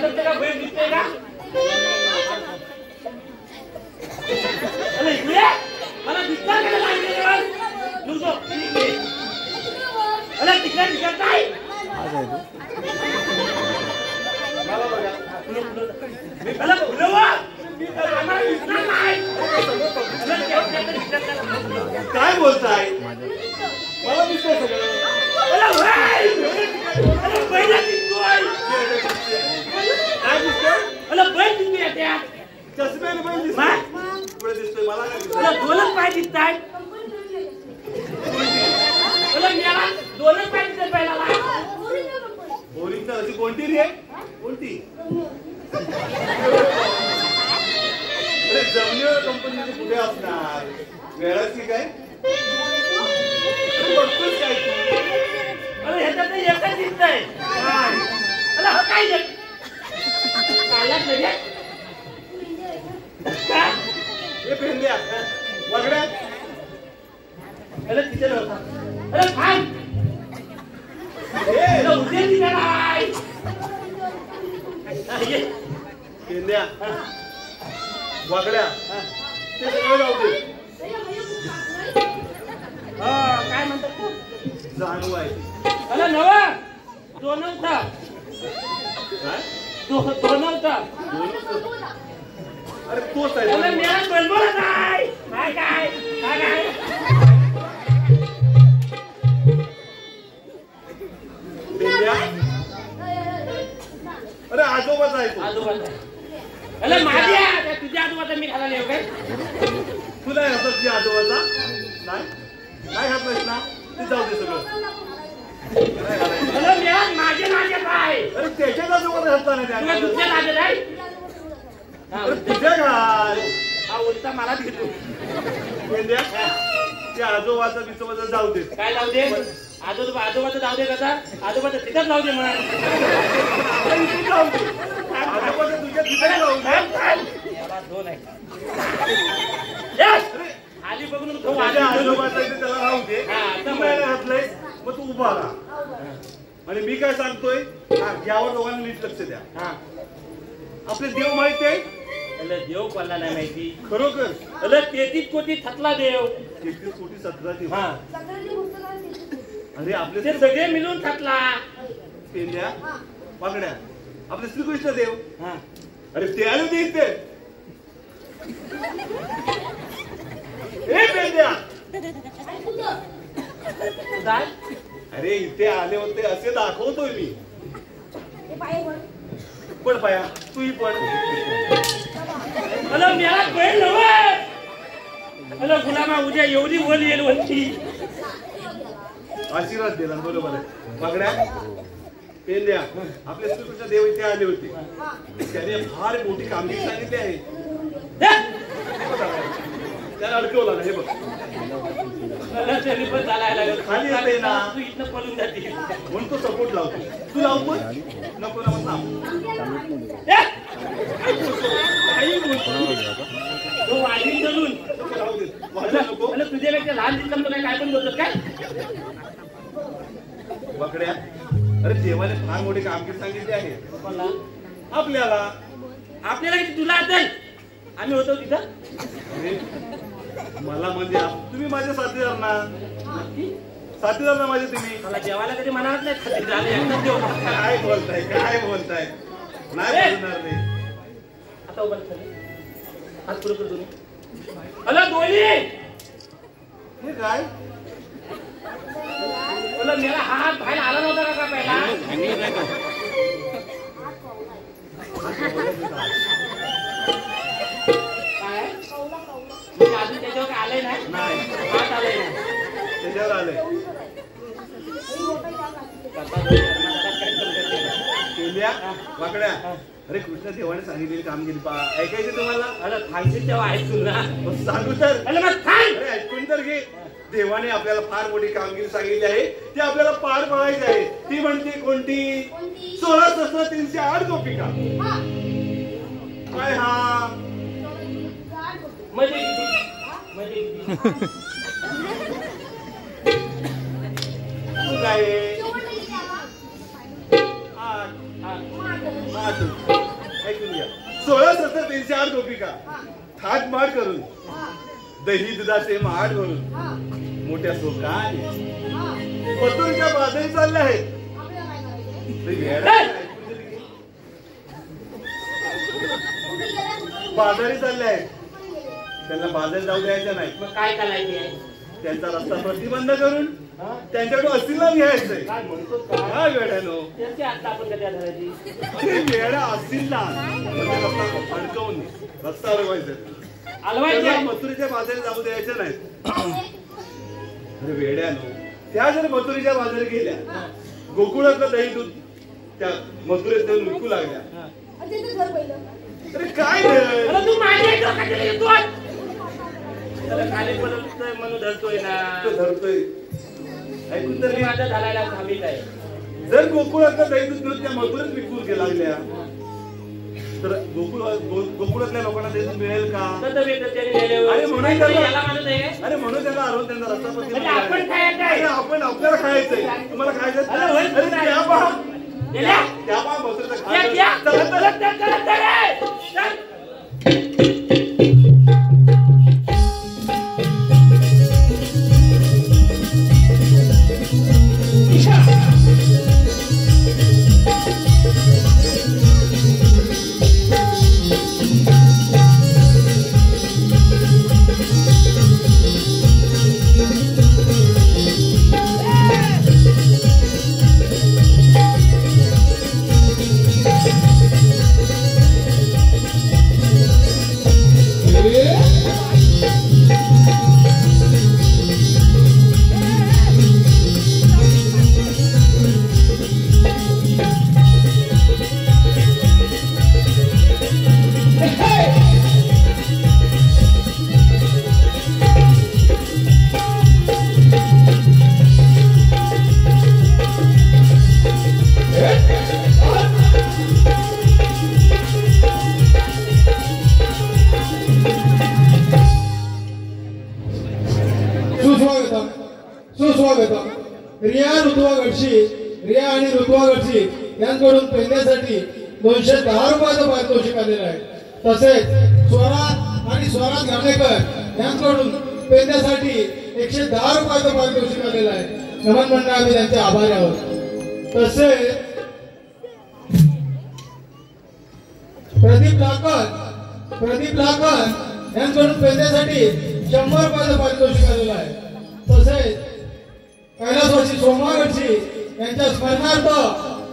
S1: करते का बैल दिसते का? अरे इकडे
S6: विचार अशी कोणती रे कोणती अरे जमिनीवर कंपनी कुठे असणार वेळाची काय बघतोस काय तू
S1: अरे ह्याच्यात एकच दिसतंय
S6: काय
S1: अरे हा काय कालाच नाही का
S6: हे पेंद्या वगड्या
S1: अरे तिथे होता अरे थांब
S6: हे
S1: उद्या निघालाय
S6: पेंद्या वगड्या ते सगळं जाऊ दे
S1: काय म्हणतात
S6: जाणू आहे
S1: अरे नवा तो नव्हता
S6: काय
S1: तो नव्हता
S6: अरे तोच
S1: अरे
S6: आहे
S1: मी आज बोलबोलत आहे काय काय काय काय
S6: पेंद्या अरे आजोबाच आहे तो
S1: आजोबाचा अरे माझ्या त्या तुझ्या आजोबाचा मी घालायला येऊ काय
S6: तुला असं तुझ्या आजोबाचा नाही नाही घातलंयस ना ते जाऊ दे सगळं काय घालायचं?
S1: अरे मी आज माझे आहे
S6: अरे त्याच्याच आजोबाला घातला नाही
S1: तुला
S6: त्या
S1: दुसऱ्या लागत आहे
S6: अरे तुझ्या घाल
S1: हा उलटा मला घेतो
S6: पेंद्या त्या आजोबाचा बिचोबाचा जाऊ दे
S1: काय लावू दे आजोबाचं जाऊ दे कसा आजोबाचं तिथंच लावू दे म्हणा
S6: अरे इथे जाऊ दे आजोबाचा तुझ्या तिथे जाऊ दे
S1: याला दोन आहे यस! खाली बघून तो
S6: त्याच्या
S1: वाजवतो.
S6: आजोबाचा इथे त्याला राहू दे
S1: हा, आता
S6: तू काय घातलंय मग तू उभा राहा आणि मी काय सांगतोय यावर दोघांनी नीट लक्ष द्या
S1: हा
S6: आपले देव माहिती आहे
S1: अरे देव कोणाला नाही माहिती
S6: खरोखर
S1: अरे 33 कोटी थकला देव
S6: 33 कोटी 17 देव
S1: हा
S6: अरे आपले
S1: ते सगळे मिळून थकला
S6: पेंद्या पागड्या आपले श्रीकृष्ण देव
S1: हा
S6: अरे ते आले होते इथे ए पेंद्या
S1: काय
S6: अरे इथे आले होते असे दाखवतोय मी पण पाया तूही पण
S1: अरे मेला बैल नव्हे अरे गुलामा उद्या एवढी बोल येईल वरती
S6: आशीर्वाद दिला बरोबर आहे पागड्या पेंद्या आपले श्रीकृष्ण देव इथे आले होते त्याने फार मोठी कामगिरी सांगितली आहे त्याला अडकवलं ना हे बघ
S1: तरी पण चालायला लागलं.
S6: खाली येते ना.
S1: तू इथनं पळून जाते
S6: म्हणून तो सपोर्ट लावतो तू लावतो नको ना मग थांब. काही बोलतो.
S1: तो वाढीन चलून
S6: नको राहू दे. वाजू नको
S1: अरे तुझ्यापेक्षा लहान दिसलं तर काय पण बोलतात काय
S6: बकड्या अरे देवाने फार मोठी कामगिरी सांगितली आहे
S1: मला
S6: आपल्याला
S1: आपल्याला किती तुला असेल आम्ही होतो तिथं
S6: अरे, मला म्हणजे तुम्ही माझे साथीदार ना साथीदार ना माझे तुम्ही
S1: मला जेवायला कधी म्हणावत नाही खात्री झालं एकदाच देऊ
S6: काय बोलताय नाही बोलणार रे
S1: आता उभा राहा. हात पुढे कर दोन्ही. अला दोन्ही
S6: हे काय
S1: अला मेरा हात बाहेर आला नव्हता का पहिला काय म्हणजे अजून त्याच्यावर काय आलंय नाही
S6: नाही
S1: हात आलंय ना
S6: त्याच्यावर आलंय केल्या वाकड्या अरे कृष्ण देवाने सांगितलेली कामगिरी पा ऐकायची तुम्हाला
S1: अरे थांबशील तेव्हा ऐकून ना
S6: मग सांगू तर
S1: अरे मग थांब
S6: अरे ऐकून तर घे देवाने आपल्याला फार मोठी कामगिरी सांगितली आहे ती आपल्याला पार पडायची आहे ती म्हणते कोणती 16 सहस्र 308 गोपिका काय हा
S1: म्हणजे किती
S6: तू काय आठ ऐकून घ्या 16 सहस्र 308 गोपिका थाट मार करून दही दुधाचे माठ भरून मोठ्या सोकाने पतूरच्या बाजारी चालले आहेत बाजारी चालले आहेत त्यांना बाजारी जाऊ द्यायचं नाही
S1: मग काय करायचे आहे
S6: त्यांचा रस्ता प्रतिबंध करून त्यांच्याकडे असीलला घ्यायचंय
S1: काय म्हणतो काय
S6: काय वेळानो
S1: त्याची आता आपण कधी धरायची
S6: वेळा असीलला रस्ता अडकवून रस्ता अडवायचा
S1: अलवायचे
S6: मथुरीच्या बाजारी जाऊ द्यायचं नाही अरे वेड्यानो त्या जर मथुरीच्या बाजारी गेल्या गोकुळातलं दही दूध त्या मजुरीत देऊन विकू लागल्या.
S7: आणि ते घर पहिलं.
S6: अरे काय रे?
S1: अरे तू माझ्या डोक्यात येतो. त्याला खाली पडतोय म्हणून धरतोय ना.
S6: तो धरतोय. ऐकून तर
S1: मी माझा घालायला थांबित आहे.
S6: जर गोकुळातलं दही दूध मिळून त्या मजुरीत विकून गेला लागल्या तर गोकुळातल्या लोकांना दही दूध मिळेल का? अरे म्हणून त्याला अरवून त्यांना रस्ता आपण आपल्याला खायचंय. तुम्हाला खायचं त्या
S3: सुस्वागतम. रिया आणि ऋतुवा गडशी यांकडून पेंड्यासाठी 210 रुपयाचं पारितोषिक आलेलं आहे. तसेच स्वराज घाणेकर यांकडून पेंड्यासाठी 110 रुपयाचं पारितोषिक आलेलं आहे. नमन म्हणणं आम्ही त्यांचे आभारी आहोत. तसेच प्रदीप लाखन यांकडून पेंड्यासाठी 100 रुपयाचं पारितोषिक आलेलं आहे. तसेच कैलासवासी सोमा गडशी यांच्या स्मरणार्थ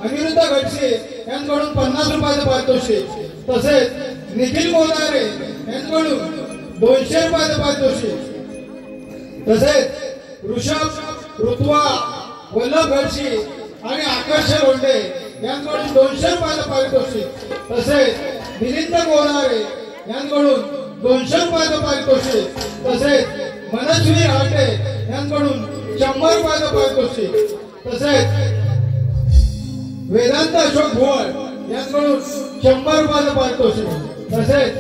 S3: अनिरुद्ध गडशी यांकडून 50 रुपयाचं पारितोषिक. तसेच निखिल मोदारे यांकडून 200 रुपयाचं पारितोषिक. तसेच ऋतुवा वल्लभ गडशी आणि आकर्ष लोंढे यांकडून 200 रुपयाचं पारितोषिक. तसेच मिलिंद मोदारे यांकडून 200 रुपयाचं पारितोषिक. तसेच मनस्वी राटे यांकडून 100 रुपयाचं पारितोषिक. तसेच वेदांत अशोक भुवळ यांकडून 100 रुपयाचं पारितोषिक. तसेच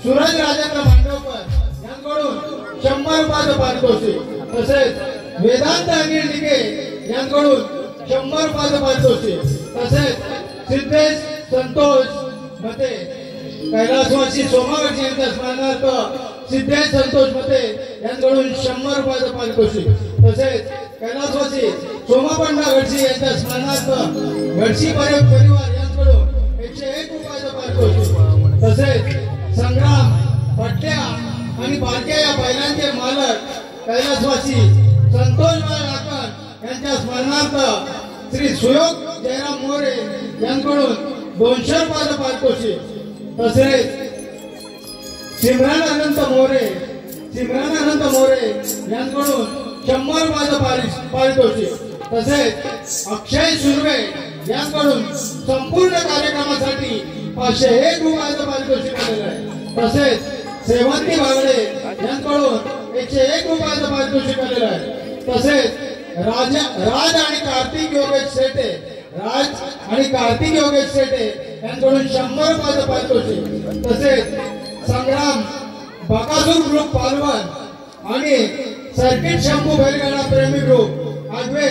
S3: सूरज राजेंद्र मांडवकर यांकडून 100 रुपयाचं पारितोषिक. तसेच वेदांत अनिल डिके यांकडून 100 रुपयाचं पारितोषिक. तसेच सिद्धेश संतोष मते कैलासवासी सोमा गडशी यांच्या स्मरणार्थ सिद्धेश संतोष मते यांकडून 100 रुपयाचं पारितोषिक. तसेच कैलासवासी सोमापंडा गडशी यांच्या स्मरणार्थ गडशी परिवार यांकडून 101 रुपयाचं पारितोषिक. तसेच संग्राम भट्ट्या आणि बारक्या या बैलांचे मालक कैलासवासी संतोषभाई लाखन यांच्या स्मरणार्थ श्री सुयोग जयराम मोरे यांकडून 200 रुपयाचं पारितोषिक. तसेच सिमरन अनंत मोरे यांकडून 100 रुपयाचं पारितोषिक. तसेच अक्षय सुर्वे यांकडून संपूर्ण कार्यक्रमासाठी 501 रुपयाचं पारितोषिक आलेलं आहे. तसेच सेवंती बागडे यांकडून 101 रुपयाचं पारितोषिक आलेलं आहे. तसेच राज आणि कार्तिक योगेश शेटे यांकडून 100 रुपयाचं पारितोषिक. तसेच संग्राम बकासूर ग्रुप पालवण आणि सर्किट शंभू बैलगाडा प्रेमी ग्रुप आगवे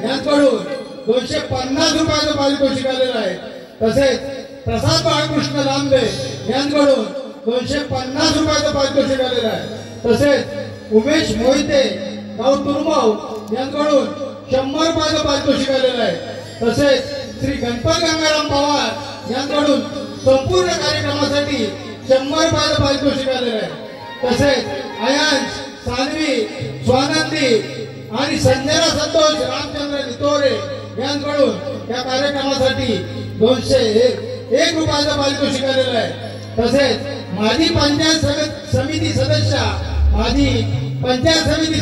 S3: यांकडून 250 रुपयाचं पारितोषिक आलेलं आहे. तसेच प्रसाद बाळकृष्ण लांबे यांकडून 250 रुपयाचं पारितोषिक आलेलं आहे. तसेच उमेश मोहिते गाव तुरमाव यांकडून 100 रुपयाचं पारितोषिक आलेलं आहे. तसेच श्री गणपत गंगाराम पवार यांकडून संपूर्ण कार्यक्रमासाठी 100 रुपयाचं पारितोषिक आलेलं आहे. तसेच अयांश सानवी स्वानंदी आणि संजना संतोष रामचंद्र नितोरे यांकडून या कार्यक्रमासाठी 201 रुपयाचं पारितोषिक आलेलं आहे. तसेच माजी पंचायत समिती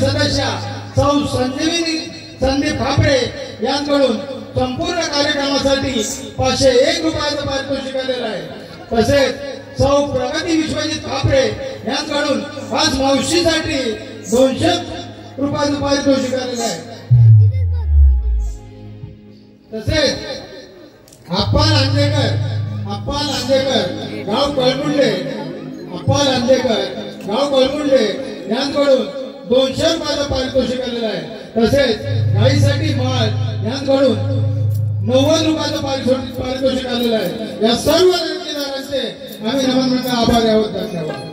S3: सदस्य सौ संजीवनी संदीप खापरे यांकडून संपूर्ण कार्यक्रमासाठी 501 रुपयाचं पारितोषिक आलेलं आहे. तसेच सौ प्रगती विश्वजित कापरे यांच्याकडून आज मावशीसाठी 200 रुपयाचं पारितोषिक आलेलं आहे. तसेच अप्पा लांजेकर गाव कळमुंडे यांच्याकडून 200 रुपयाचं पारितोषिक आलेलं आहे. तसेच गाईसाठी माळ यांच्याकडून 90 रुपयाचं पारितोषिक आलेलं आहे. या सर्व देणगीदारांचे आम्ही नमन आभारी आहोत. धन्यवाद.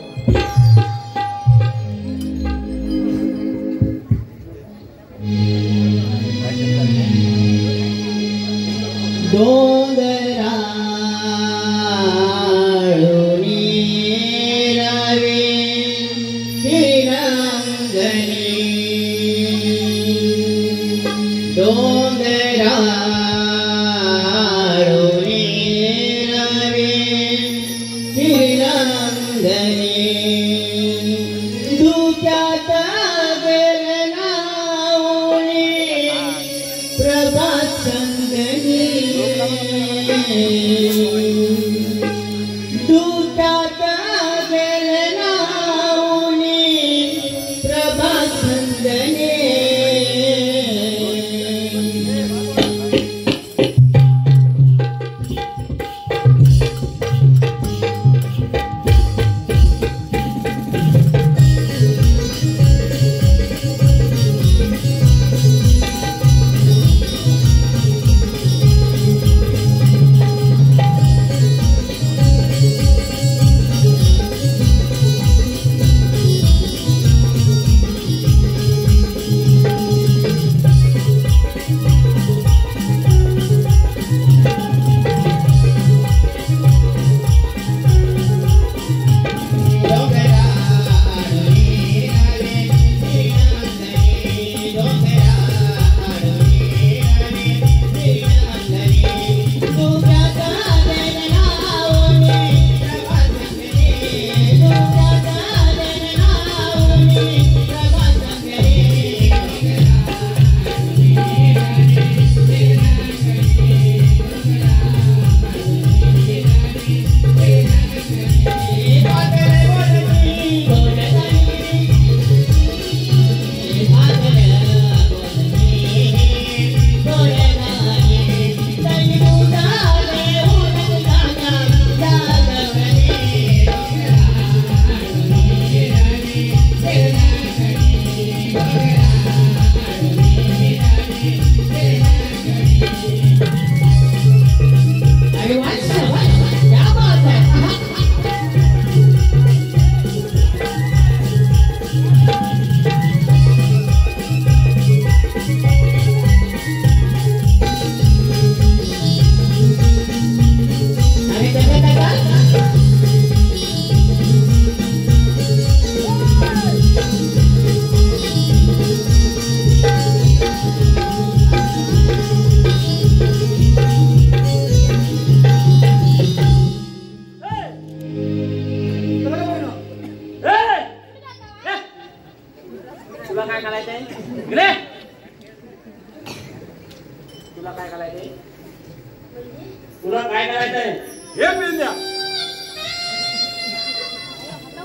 S1: तुला काय करायचंय?
S6: हे पेन द्या.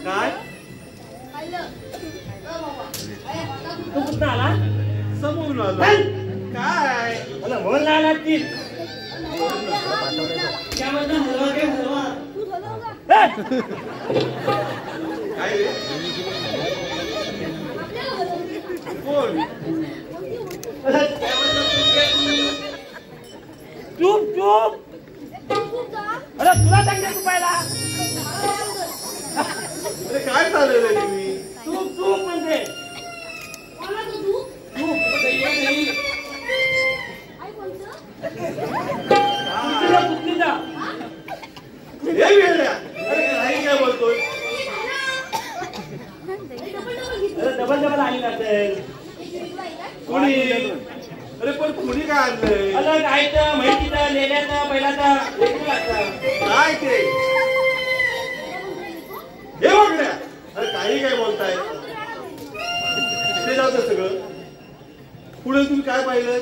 S6: काय
S1: तू कुठं आला?
S6: समोरून आलो. काय
S1: मला बोल ना आला ती त्यामध्ये हलवा काय हलवा
S6: काय रे? कोण?
S1: चूप चूप. अरे तुला सांगते तू पाहिला.
S6: अरे काय चालू आहे मी?
S1: चूप चूप म्हणजे चूप नाही. कुठलीचा
S6: हे वेड्या. अरे काही काय बोलतोय?
S1: डबल डबल आली असेल
S6: कोणी? अरे पण कुणी काय आणलंय?
S1: अरे गायचं म्हैसीचं लेल्याचं बैलाचं लेकरू लागतं.
S6: काय ते? हे बघड्या. अरे काही काय बोलताय? ते जाऊ दे सगळं. पुढे तुम्ही काय पाहिलं?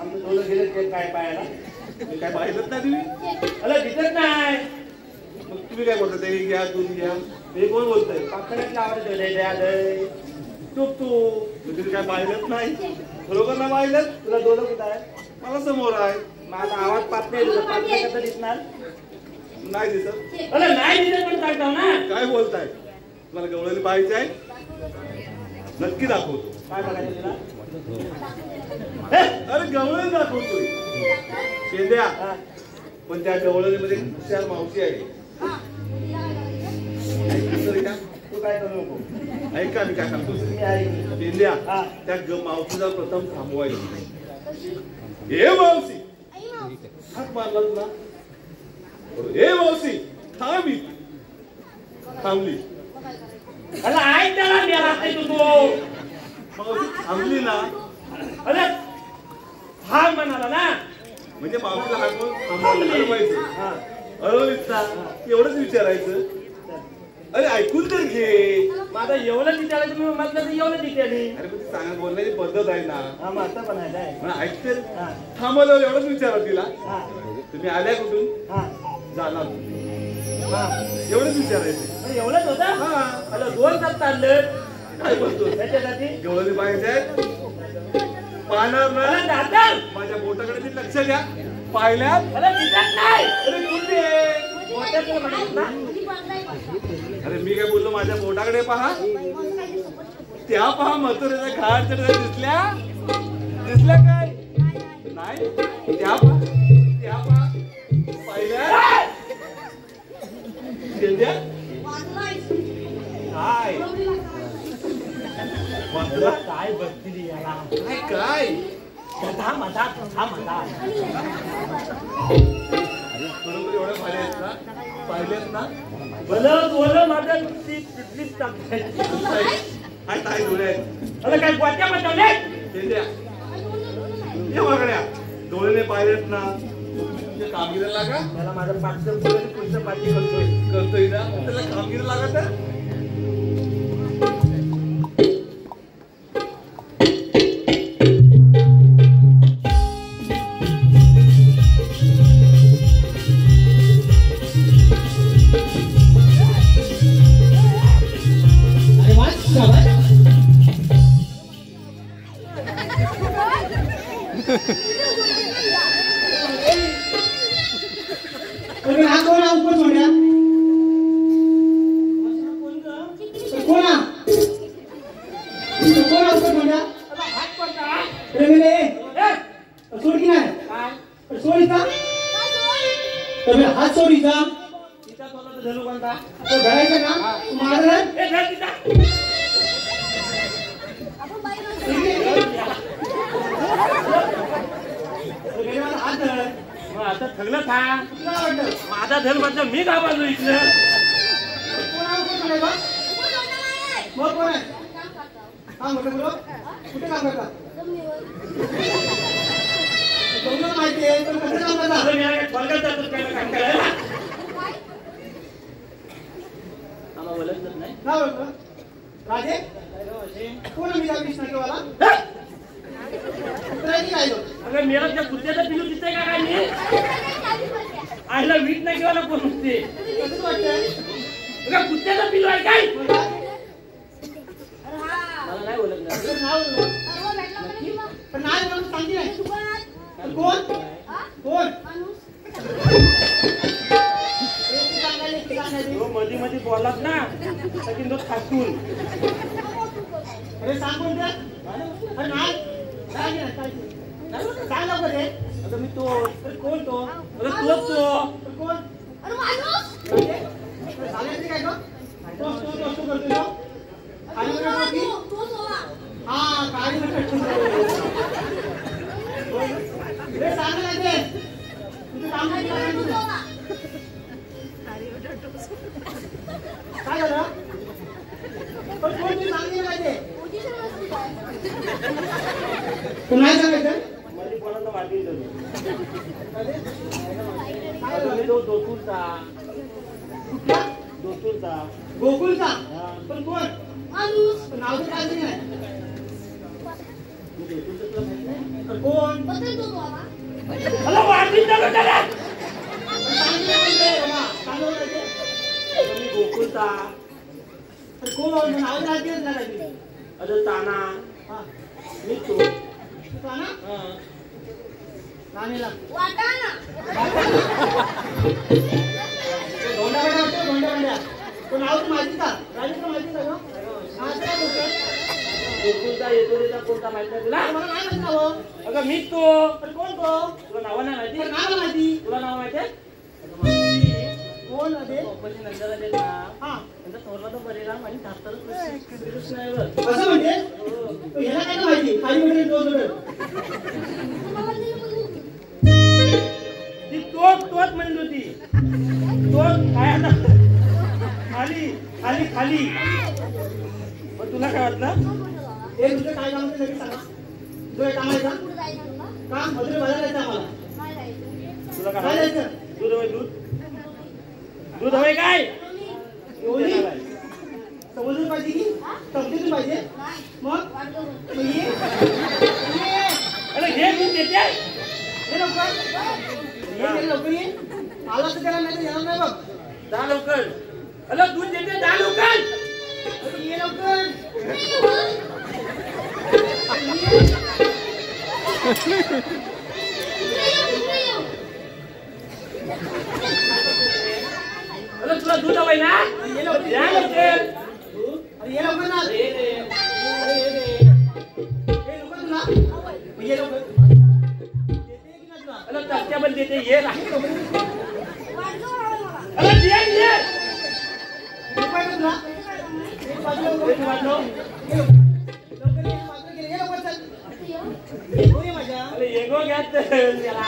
S1: आमचं दोन गेले काय पाहायला
S6: मी काय पाहिलंच नाही तुम्ही
S1: अरे दिसत नाही
S6: मग तुम्ही काय बोलता ते घ्या दूध घ्या हे कोण बोलतंय
S1: पाकड्यात आवडत तूप तू
S6: तुम्ही काय पाहिलंच नाही बरोबर ना पाहिलं
S1: तुला दोन कुठं आहे
S6: मला समोर आहे
S1: माझा आवाज पातळी कसं दिसणार
S6: नाही दिसत
S1: अरे नाही दिसत पण सांगतो ना
S6: काय बोलताय तुम्हाला गवळणी पाहायची आहे नक्की दाखवतो
S1: काय बघायचं तुला
S6: अरे गवळणी दाखवतोय शेंद्या पण त्या गवळणीमध्ये हुशार मावशी आहे ऐकतोय का?
S1: तू काय करू नको
S6: ऐका मी काय सांगतो
S1: मी ऐकलं.
S6: शेंद्या त्या मावशीला प्रथम थांबवायला हे मावशी हात मारला तुला हे मावशी थांबी थांबली
S1: अरे ऐक त्याला द्या तू
S6: मावशी थांबली ना
S1: अरे हा म्हणाला ना
S6: म्हणजे मावशीला हात मारून थांबवायचं अरविंदचा एवढंच विचारायचं अरे ऐकून तर घे
S1: माझं एवढं विचारायचं मी म्हटलं तर एवढं विचारली
S6: अरे पण ती सांगत बोलण्याची पद्धत आहे ना
S1: हा माझं पण आहे काय
S6: म्हणा ऐकते थांबवल्यावर एवढंच विचारा तिला
S1: हा
S6: तुम्ही आल्या कुठून
S1: हा
S6: जाणार
S1: हा
S6: एवढंच विचारायचं
S1: एवढंच होतं
S6: हा
S1: अरे 2 तास चाललं
S6: काय बोलतो
S1: त्याच्यासाठी
S6: गवळणी पाहिजे पाहणार ना
S1: अरे दादा
S6: माझ्या बोटाकडे ती लक्ष द्या पाहिल्यात
S1: अरे दिसत नाही
S6: अरे कुठे
S1: मोठ्याचं म्हणत ना
S6: अरे मी काय बोललो माझ्या बोटाकडे पहा त्या पहा मथुरेच्या घाट चढल्या दिसल्या काय नाही त्या पहा पाहिल्या शेंद्या काय वाचला
S1: काय बघतील याला
S6: काय
S1: कथा मधा
S6: बरोबर एवढ्या पाहिल्या आहेत ना पाहिल्यात ना
S1: बोल माझं तिथलीच टाकते
S6: काय ताई डोळे आहेत
S1: अरे काय गोट्या बसवले
S6: शेंद्या ये वागड्या डोळेने पाहिलेत ना तुमच्या कामगिरीला लागा
S1: मला माझं पाठचं पुढचं पाठी
S6: करतोय ना त्याला कामगिरी लागत आहे
S4: हा कोण हा ऊपर सोड्या कोण हा ऊपर सोड्या सोड की नाही सोडीचा हात सोडीचा
S1: धरू कोणता
S4: तो धरायचा ना मारणार
S1: हात धर मग आता थगलं खा माझा धर म्हटलं मी का बाजू इथलं
S4: मग कोण आहे हा मोठं बोलो कुठे काम करता तुम्हाला माहिती आहे पण कसं काम करता
S1: वर्गात जातो काय काम करायला आम्हाला बोलत नाही
S4: ना बोलतो राजे कोण मी कृष्ण केवाला
S1: अगं मेरा त्या कुत्त्याचा पिलू दिसतंय का काय मी आईला वीट नाही किंवा कोण दिसते
S4: कसं वाटतंय
S1: अगं कुत्त्याचा पिलू आहे काय मला नाही बोलत नाही
S4: पण नाही म्हणून सांगते नाही कोण कोण
S1: मध्ये मध्ये बोललात ना सचिन तो खासून
S4: अरे सांग कोण त्या अरे नाही सांग लवकर रे
S1: आता मी तो कोण तो अरे तोच तो
S4: कोण झाले काय तो करतो तो आणि हा काय रे सांग लागते तुझं काम नाही काय झालं पण कोण ते सांगितलं पाहिजे तू नाही सांगायचं
S1: मध्ये कोणाला वाटेल तो दोतूरचा
S4: कुठला
S1: दोतूरचा
S4: गोकुळचा पण कोण नाव तर काय नाही कोण
S1: अरे वाढीत चालू त्याला मी गोकुळचा
S4: कोण नाव राहते ना काय
S1: अरे ताना मी तो
S4: ताना नानीला
S7: वाटाणा
S4: धोंडा धोंडा तो नाव तर माहिती का राजू का माहिती का गं? हा काय बोलतोय
S1: गोकुळचा येतोरीचा कोणता माहिती आहे तुला
S4: मला काय माहिती नाव
S1: अगं मीच तो
S4: पण कोण तो
S1: तुला नाव नाही माहिती
S4: नाव माहिती
S1: तुला नाव माहिती आहे
S4: कोण आहे
S1: पप्पाची नंतर आले ना
S4: हा
S1: त्यांचा थोरला तो बलिराम आणि धाकटा कृष्ण आहे बघ.
S4: असं म्हणजे तो ह्याला काय माहिती खाली म्हणजे
S1: ती तोच म्हणत होती तोच काय आता खाली खाली खाली मग तुला काय वाटलं
S4: हे तुझं काय काम ते लगेच सांगा तुझं काम आहे का
S7: कुठं जायचं तुला?
S4: काम मजुरी बाजार जायचं आम्हाला
S7: काय जायचं?
S1: तुला
S4: काय
S1: काय
S4: जायचं
S1: दूध हवंय दूध दूध हवंय काय
S4: एवढी समजून पाहिजे की समजून पाहिजे
S7: नाही.
S4: मग
S7: वाट करून.
S4: मग ये.
S1: अरे घे दूध देते
S4: ये लवकर ये लवकर ये आला तर त्याला नाही तर येणार नाही बघ
S1: जा लवकर अरे दूध देते जा लवकर
S4: अरे ये लवकर
S1: अरे तुला दूध हवंय ना
S4: ये लवकर
S1: जा लवकर
S4: अरे ये लवकर ना
S1: अरे ये रे.
S4: ये लवकर तुला मग ये लवकर देते की ना तुला
S1: अरे चटक्या पण देते ये ना
S7: वाट करून आलं मला.
S1: अरे दे ये
S4: रुपये का तुला एक बाजू लवकर
S1: एक वाजलो.
S4: ये लवकर ये बाजूला गेले ये लवकर चल
S7: आता ये.
S4: हो ये माझ्या
S1: अरे येगो घ्या त्याला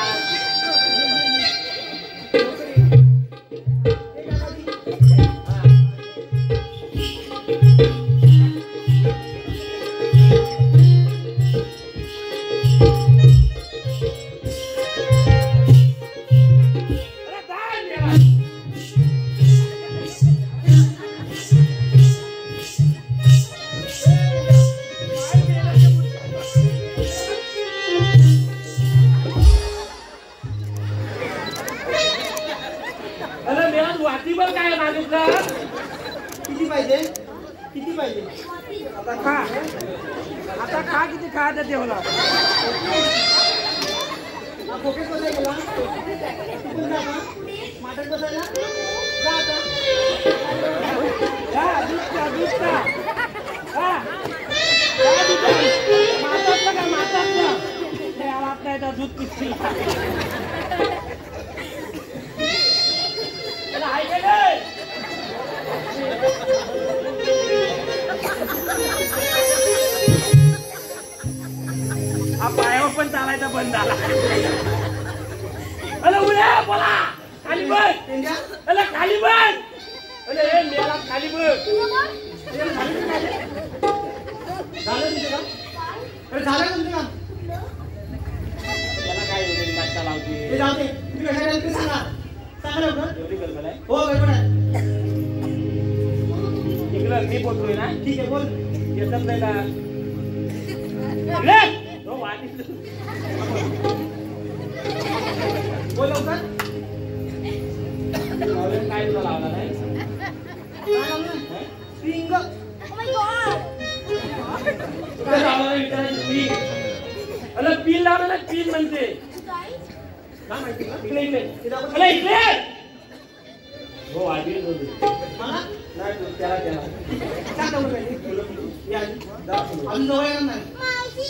S1: वाटीवर काय मागितलं
S4: किती पाहिजे किती पाहिजे
S1: आता खा किती खा त्या देवाला
S4: हा फोकेस बसाय गेला कुठून जा का माटण बसायला जा आता
S1: हा दूध का हा मातातलं का मातातलं देवात नाही तर दूध पितील हा पायावर पण चालायचा बंद झाला अरे उड्या बोला खाली बघ
S4: टेंग्या
S1: अरे खाली बघ अरे हे मेला खाली बघ
S4: झालं तुझं का अरे झालं का तुझं काम
S1: त्याला काय होईल नाश्ता लावते
S4: हे जाऊ दे तुम्ही कशाला आले ते सांगा सांगा लवकर
S1: एवढी गडबड आहे
S4: हो गडबड आहे
S1: इकडं मी बोलतोय ना
S4: ठीक आहे बोल
S1: येतच नाही का इकडे! तो वाटी
S4: बोल लवकर
S1: काय तुला लावला नाही
S4: स्प्रिंग
S7: Oh my God.
S1: काय लावला नाही विचारायचं पीन अरे पीन लावलं ना पीन म्हणते
S7: काय?
S4: काय माहिती का
S1: इकडे इकडे अरे इकडे हो वाटी
S4: मला
S1: नाही त्याला
S4: सांग लवकर पाहिजे या अजून जवळ येणार नाही
S7: मावशी,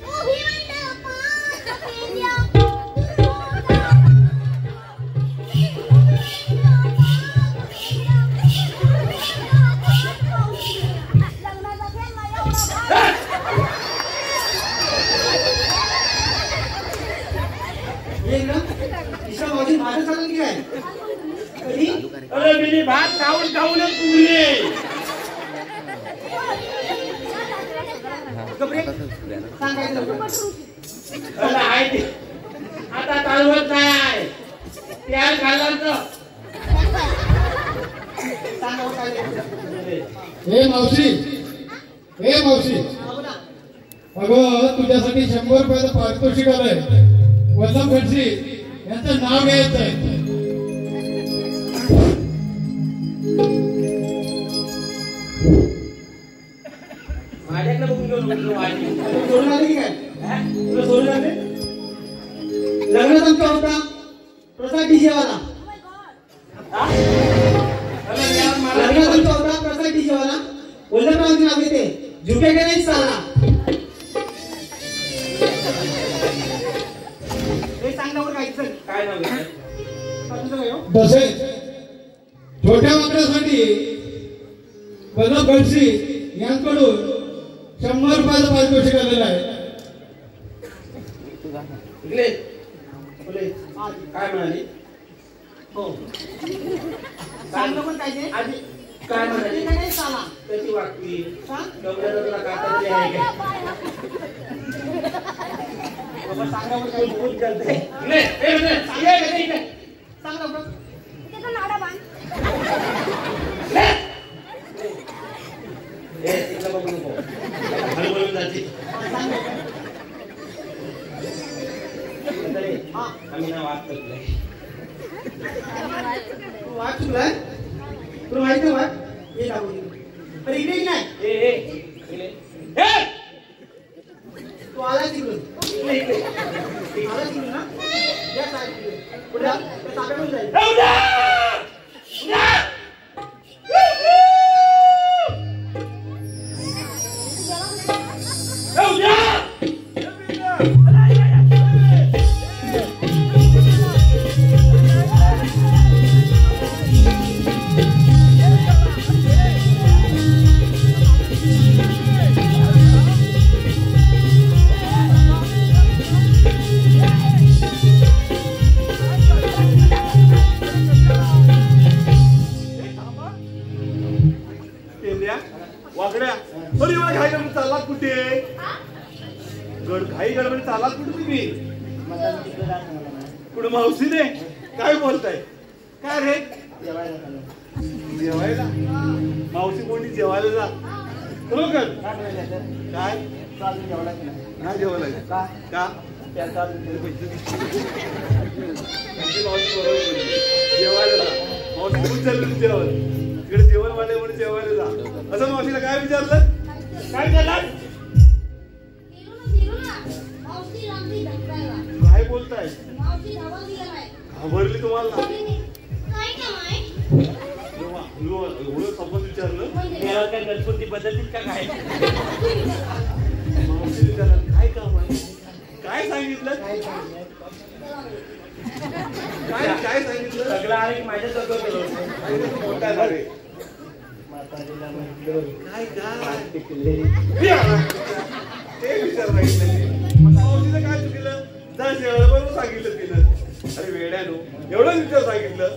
S7: उभी म्हणते पप्पा. इंडिया. लग्नाचा खेळ माझ्या बाबा.
S4: ये ना ईशा मावशी माझं चालेल की काय कधी
S1: अरे मी भात खाऊन खाऊनच पुरले
S4: कपडे सांगायचं लवकर
S1: अरे आहे ते आता चालवत नाही आहे त्या खाल्लं
S4: सांगा हो काय
S3: हे मावशी
S4: हा बोला
S3: अगं तुझ्यासाठी 100 रुपयाचं पारितोषिक आलंय वल्लभ खडसे यांचं नाव घ्यायचं आहे.
S1: माझ्याकडे बघून घेऊन
S4: सोडून आले की काय? तुला सोडून आले? लग्नात आमचा होता प्रसाद डीजेवाला. लग्नात आमचा होता प्रसाद डीजेवाला. वल्लभरावांचे नाव घेते झुकेगा नाही साला. हे सांग ना काय
S1: काय नाव घेतलं?
S3: तसेच छोट्या वाकड्यासाठी वल्लभ खडसे यांकडून 100 रुपयाचं पारितोषिक आलेलं आहे.
S1: इकडे बोले काय म्हणाली?
S4: हो सांग पण काय ते
S1: आधी काय म्हणाली?
S4: झुकेगा नाही साला.
S1: कशी वाटली?
S4: सांग
S1: डोक्याला तुला काटाची आहे का?
S4: बाबा सांगा पण काय
S1: खूप करते. इकडे ए इकडे सांग इकडे.
S4: सांग ना बघ.
S7: त्याचा नाडा बांध.
S1: ए तिकडे बघू नको. हळू बोलून जाते.
S4: हा
S1: आम्ही ना वाद करतोय.
S4: तू वाट चुकलाय. तुला माहिती आहे वाट हे दाखवून अरे इकडे नाही
S1: ए ए इकडे ए
S4: तू आला तिकडून
S1: इकडे इकडे.
S4: आला तिकडून ना या साईडकडे. पुढे जा. त्या ताब्याकडून जाईल.
S6: वाकड्या अरे एवढा घाई गडबड चाललात कुठे? घाई गडबड चाललात कुठे तुम्ही? कुठे मावशीने काय बोलताय? काय रे जेवायला? मावशी कोणी जेवायला जा खरोखर काय नाही जेवायला का? का मावशी बरोबर जेवायला जा. मावशी खूप चालली जेवण इकडे जेवण वाले म्हणून जेवायला जा असं मावशीला काय विचारलं? काय विचारलं?
S7: मावशी लांबी धक्कायला.
S6: काय बोलताय?
S7: मावशी धावा दिला नाही.
S6: घाबरली तुम्हाला?
S7: काय काम आहे?
S6: एवढं सपोज विचारलं
S1: यावर काय गणपती बदलतील का काय?
S6: मावशी विचारलं काय काम आहे? काय सांगितलं? काय सांगितलं?
S1: सगळं आहे की माझ्या सगळं
S6: मोठा झाले काय ते विचार मावशीचं काय चुकलं? जा जेवायला बरोबर सांगितलं तिनं. अरे वेड्यानो एवढंच विचार सांगितलं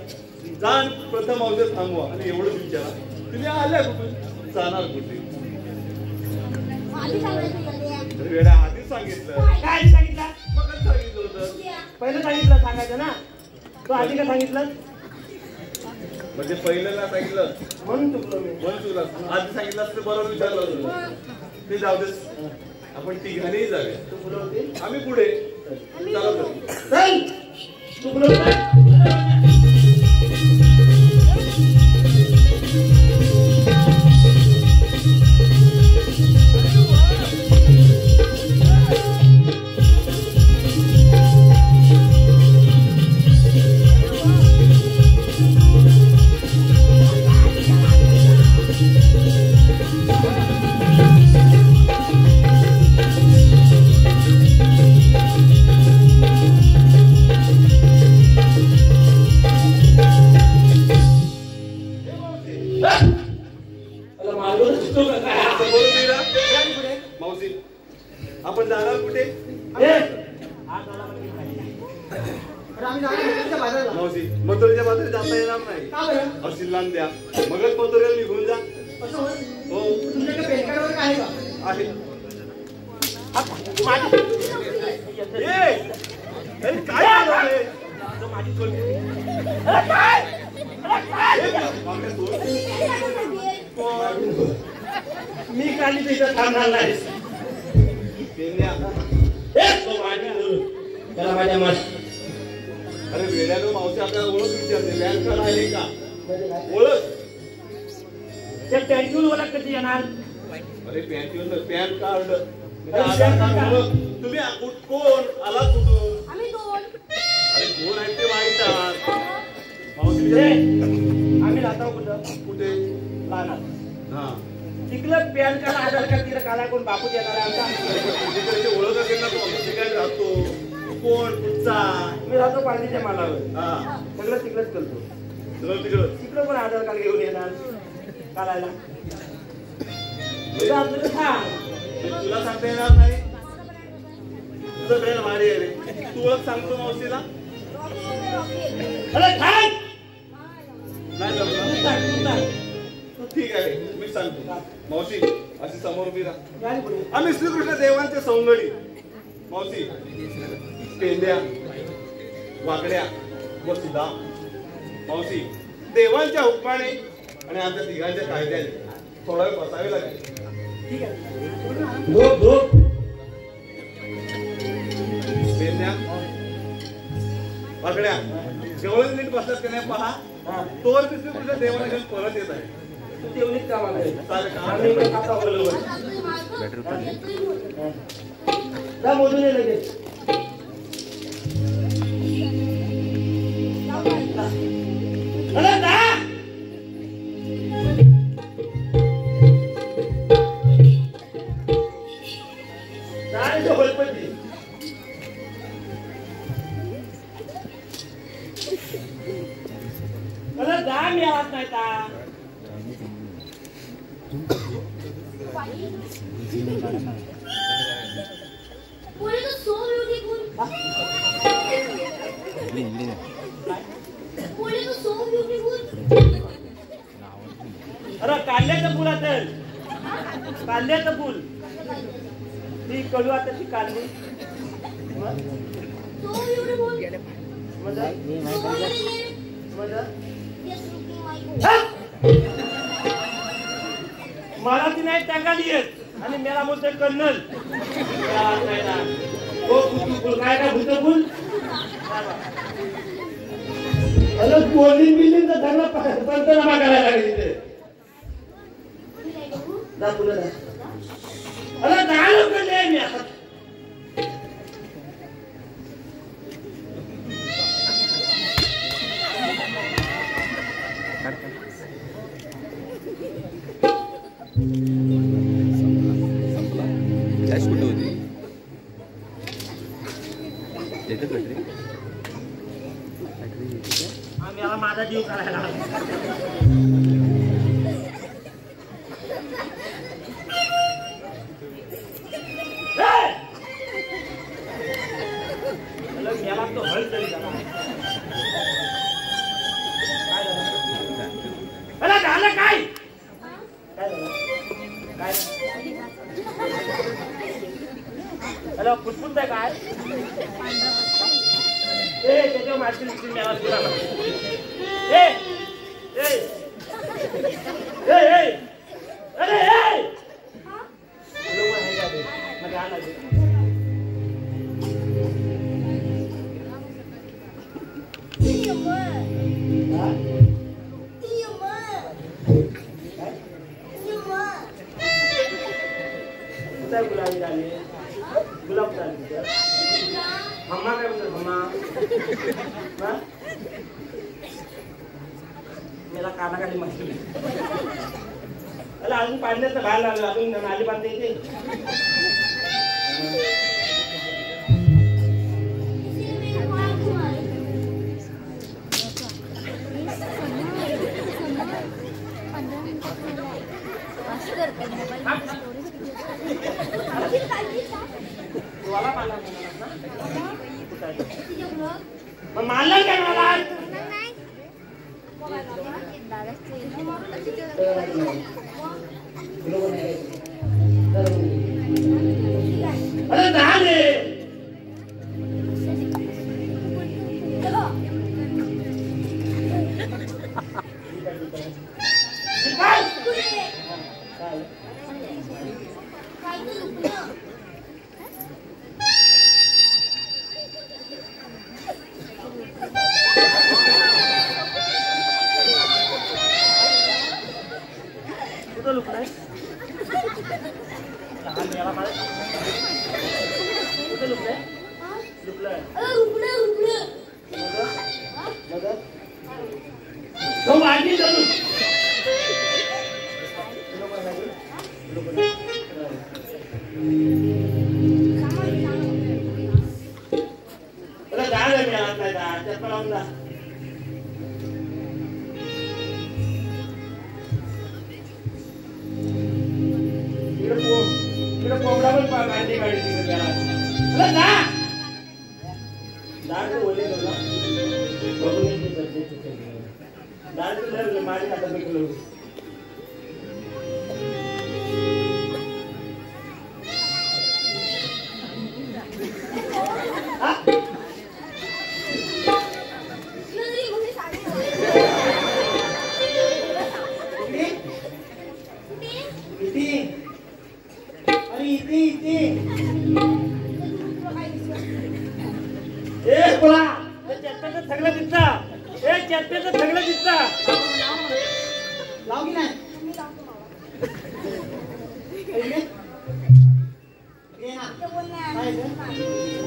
S6: जा प्रथम मावशीला थांबवा आणि एवढंच विचारा तुम्ही आल्या कुठून जाणार कुठे?
S7: आधी सांगायचं का?
S6: अरे वेड्या आधीच सांगितलं.
S1: काय सांगितलं?
S6: मग सांगितलं होतं
S1: पहिलं सांगितलं सांगायचं ना. तू आधी का सांगितलं?
S6: म्हणजे पहिल्यांदा सांगितलं
S1: म्हणून चुकलो मी.
S6: म्हणून तुला आधी सांगितलं असतं बरोबर विचारलं होतं. ते जाऊ देस आपण तिघांनीही जाऊया.
S1: तू बोलवते
S6: आम्ही पुढे चालत जाऊ.
S1: चल तू बोलवते.
S6: मावशी आपण जाणार कुठे? मावशी मथुरेच्या बाजूला जाता येणार नाही.
S4: का बरं?
S6: अशी लांब द्या मगच मथुरेला निघून जा.
S4: असं होय?
S6: हो
S4: तुमच्याकडे पेन कार्ड वगैरे आहे का?
S6: आहे. ए, अरे काय झालं रे?
S1: माझी चोरी. मी काली तिथं थांबणार नाही. तो माझी त्याला माझ्या मत
S6: अरे वेड्यानं मावशी आपल्याला ओळख विचारते पॅन कार्ड आहे का ओळख
S1: त्या पॅन्टून ओळख कधी येणार
S6: अरे पॅन कार्ड आधार कार्ड ओळख तुम्ही कोण आला कुठून
S7: आम्ही दोन
S6: अरे कोण आहेत ते माहित आहे मावशी
S1: रे,
S6: विचारते.
S1: आम्ही राहतो कुठं
S6: कुठे
S1: लहानात
S6: हा
S1: तिकडं पॅन कार्ड आधार कार्ड तिला काला कोण बापू देणार आहे आमचा
S6: तुझ्याकडे ओळख असेल ना तू आपण ठिकाणी राहतो कोण कुठचा
S1: मी राहतो पाणीच्या मालावर
S6: हा
S1: सगळं तिकडंच करतो
S6: सगळं तिकडं
S1: तिकडं पण आधार कार्ड घेऊन येणार काढायला तुझं आपलं सांग
S6: तुला सांगता येणार नाही तुझं ब्रेन भारी आहे रे तू ओळख सांगतो मावशीला
S1: अरे काय
S6: नाही जमणार
S1: तू सांग
S6: ठीक आहे मी सांगतो मावशी अशी समोर उभी राहा
S1: काय पुढे
S6: आम्ही श्रीकृष्ण देवांचे सौंदडी मावशी पेंड्या वाकड्या व सुधा मावशी देवांच्या हुकमाने आणि आमच्या तिघांच्या कायद्याने थोडा वेळ बसावे लागेल
S1: ठीक आहे झोप झोप
S6: पेंड्या वाकड्या जेवढे नीट बसतात की नाही पहा तोवर मी श्रीकृष्ण देवाने घेऊन परत येत आहे
S1: तू तेवढीच कामाला आहे.
S6: चालेल का?
S1: आम्ही इकडे खाता बोलवलं. जा मोजून ये लगेच अरे जा जा होलपती अरे जा मी आवाज नाही का
S7: पुढे तो सो ब्युटिफुल पुढे तो सो ब्युटिफुल
S1: अरे काढल्याचं फुल आता काढल्याचं फुल ती कडू आता ती काढली
S7: सो ब्युटिफुल
S1: मला ती नाही टाका येत आणि मेरा बोलतोय कर्नल हो फुल काय का भूत फुल अरे बोलिंग बिलिंगचा धरला पंचनामा करायला लागेल इथे जा तुला जा अरे दहा लोक मी आता
S8: कुठे होती येतं कटरी
S1: आम्ही याला माझा जीव करायला याला तो हल तरी झाला काय झालं अरे झालं काय काय झालं काय हॅलो पुष्पुत आहे काय ए त्याच्यावर मारतील मेला तुला ए ए ए ए अरे ए लोक आहे का मध्ये आला गुलाबी झाले गुलाब झाले हम्मा काय बोलतो हम्मा मला कानाखाली माहिती अरे अजून पाण्याचं बाहेर लागलं अजून नाली बांधता येते मारलं काय मला अरे दहा रे तो मागे जातो चप्पल लावून जा इकडे कोंबडा पण गाडी गाडी तिकडे गेला जा दारू बोलले तुला बघून येते दारू तुला माझ्या हातात भेटलो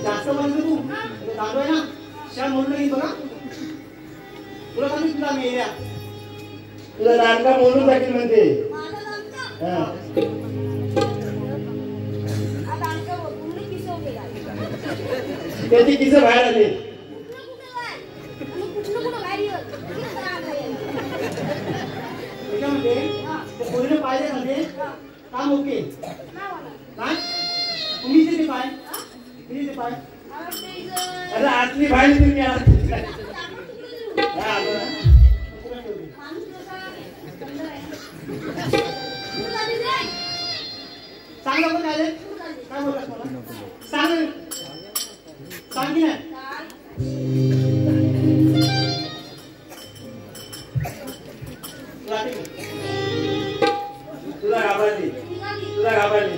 S1: जास्त बोलतो तू दादू आहे ना शान म्हणून नाही बघा तुला सांगू तुला मी येण्या तुला दांडका बोलून टाकेल म्हणते त्याची किस बाहेर आले कोणीने पाहिजे म्हणजे काम ओके काय तुम्ही ते पाय तुम्ही ते पाय अरे आतली बाहेर तुम्ही सांग पण काय काय बोलत मला सांग सांग की नाही तुला घाबरली तुला घाबरली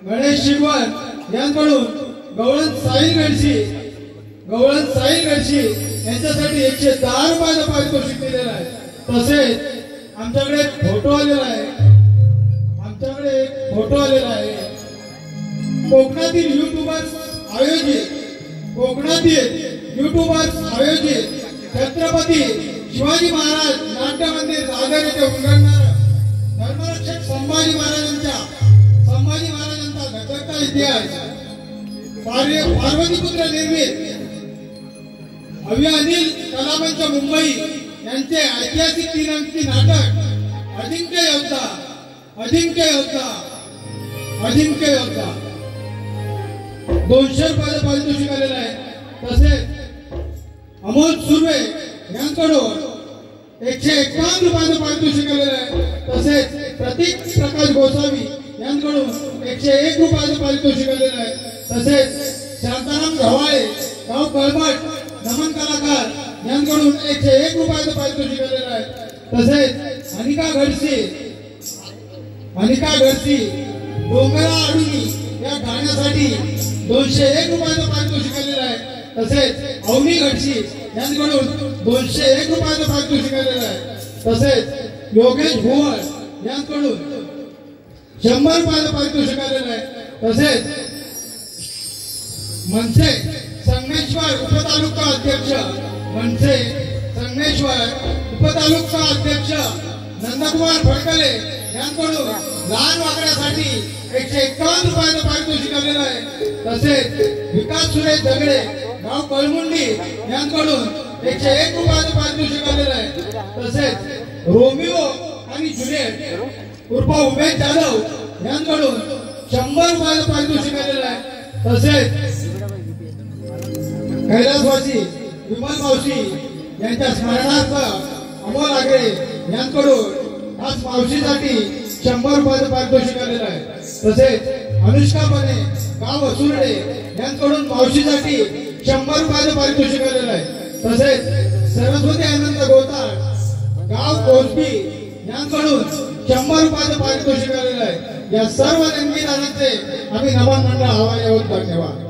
S3: गणेश शिगवान यांकडून गवळण साहिल गडशी यांच्यासाठी 110 रुपयाचं पारितोषिक दिलेलं आहे. तसेच आमच्याकडे फोटो आलेला आहे कोकणातील युट्यूबर्स आयोजित छत्रपती शिवाजी महाराज नाट्य मंदिर दादर येथे उघडणार धर्मरक्षक संभाजी महाराजांचा घटकचा इतिहास पार्वतीपुत्र निर्मित अनिल कलामंच मुंबई यांचे ऐतिहासिक 3 अंकी नाटक अजिंक्य योद्धा 200 रुपयाचं पारितोषिक आलेलं आहे. तसेच अमोल सुर्वे यांच्याकडून 151 रुपयाचं पारितोषिक आलेलं आहे. तसेच प्रतीक प्रकाश गोसावी यांच्याकडून 101 रुपयाचं पारितोषिक आलेलं आहे. तसेच शांताराम घवाळे गाव कळमठ नमन कलाकार यांच्याकडून 101 रुपयाचं पारितोषिक आलेलं आहे. तसेच अनिका घडसी डोंगरा आडुनी या गाण्यासाठी 201 रुपयाचं पारितोषिक आलेलं आहे. तसेच अवनी घडसी यांच्याकडून 201 रुपयाचं पारितोषिक आलेलं आहे. तसेच योगेश भुवळ यांच्याकडून 100 रुपयाचं पारितोषिक आलेलं आहे. तसेच मनसे संगमेश्वर उपतालुका अध्यक्ष मनसे संगमेश्वर उपतालुका अध्यक्ष नंदकुमार फडकले यांकडून लहान वाकड्यासाठी 151 रुपयाचं पारितोषिक आलेलं आहे. तसेच विकास सुरेश झगडे गाव कळमुंडी यांकडून 101 रुपयाचं पारितोषिक आलेलं आहे. तसेच रोमिओ आणि जुलिएट उर्फ उमेश जाधव यांकडून 100 रुपयाचं पारितोषिक आलेलं आहे. तसेच कैलासवासी विमल मावशी यांच्या स्मरणार्थ अमोल आगरे यांकडून आज मावशीसाठी 100 रुपयाचं पारितोषिक आलेलं आहे. तसेच अनुष्का बने गाव वसुर्डे यांकडून मावशीसाठी 100 रुपयाचं पारितोषिक आलेलं आहे. तसेच सरस्वती आनंद गोताळ गाव कोसबी यांकडून 100 रुपयाचं पारितोषिक आलेलं आहे. या सर्व देणगीदारांचे आम्ही नमन मंडळ आभारी आहोत. धन्यवाद.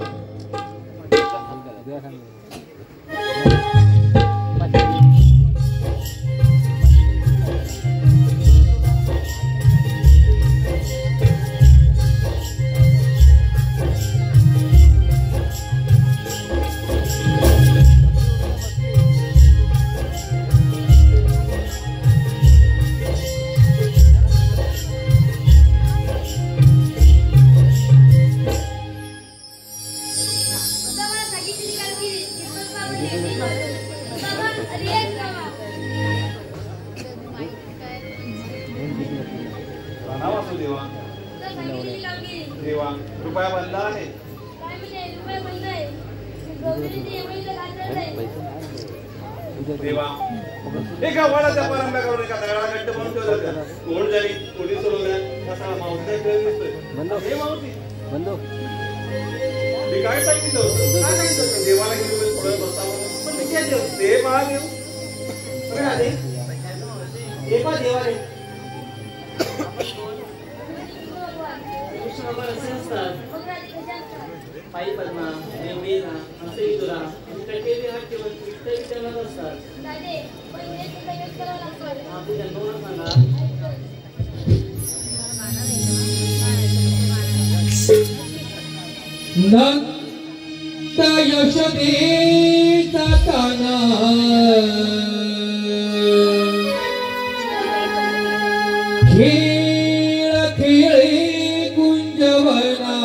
S6: देवा रुपया बंद आहे. देवा एका वडाच्या परंब्या करून एका दगडा घट्ट म्हणून ठेवला. कोण झाली कोणी सोडवल्या कसा मावशी हे मावशी
S5: बंदो
S6: मी काय सांगितलं होतं काय सांगितलं होतं देवाला घेऊन थोडं बसावं पण ते देव ते महादेव
S4: बघा आले देवा देवाले
S1: कृष्ण बाबा असे असतात. पायी पद्मा नेवळीना असे तुला कटेरी हात ठेवून इतके विचारत असतात. आपण जन्मवून सांगा
S2: नंद यशोदे जाताना खेळ खेळे कुंजवना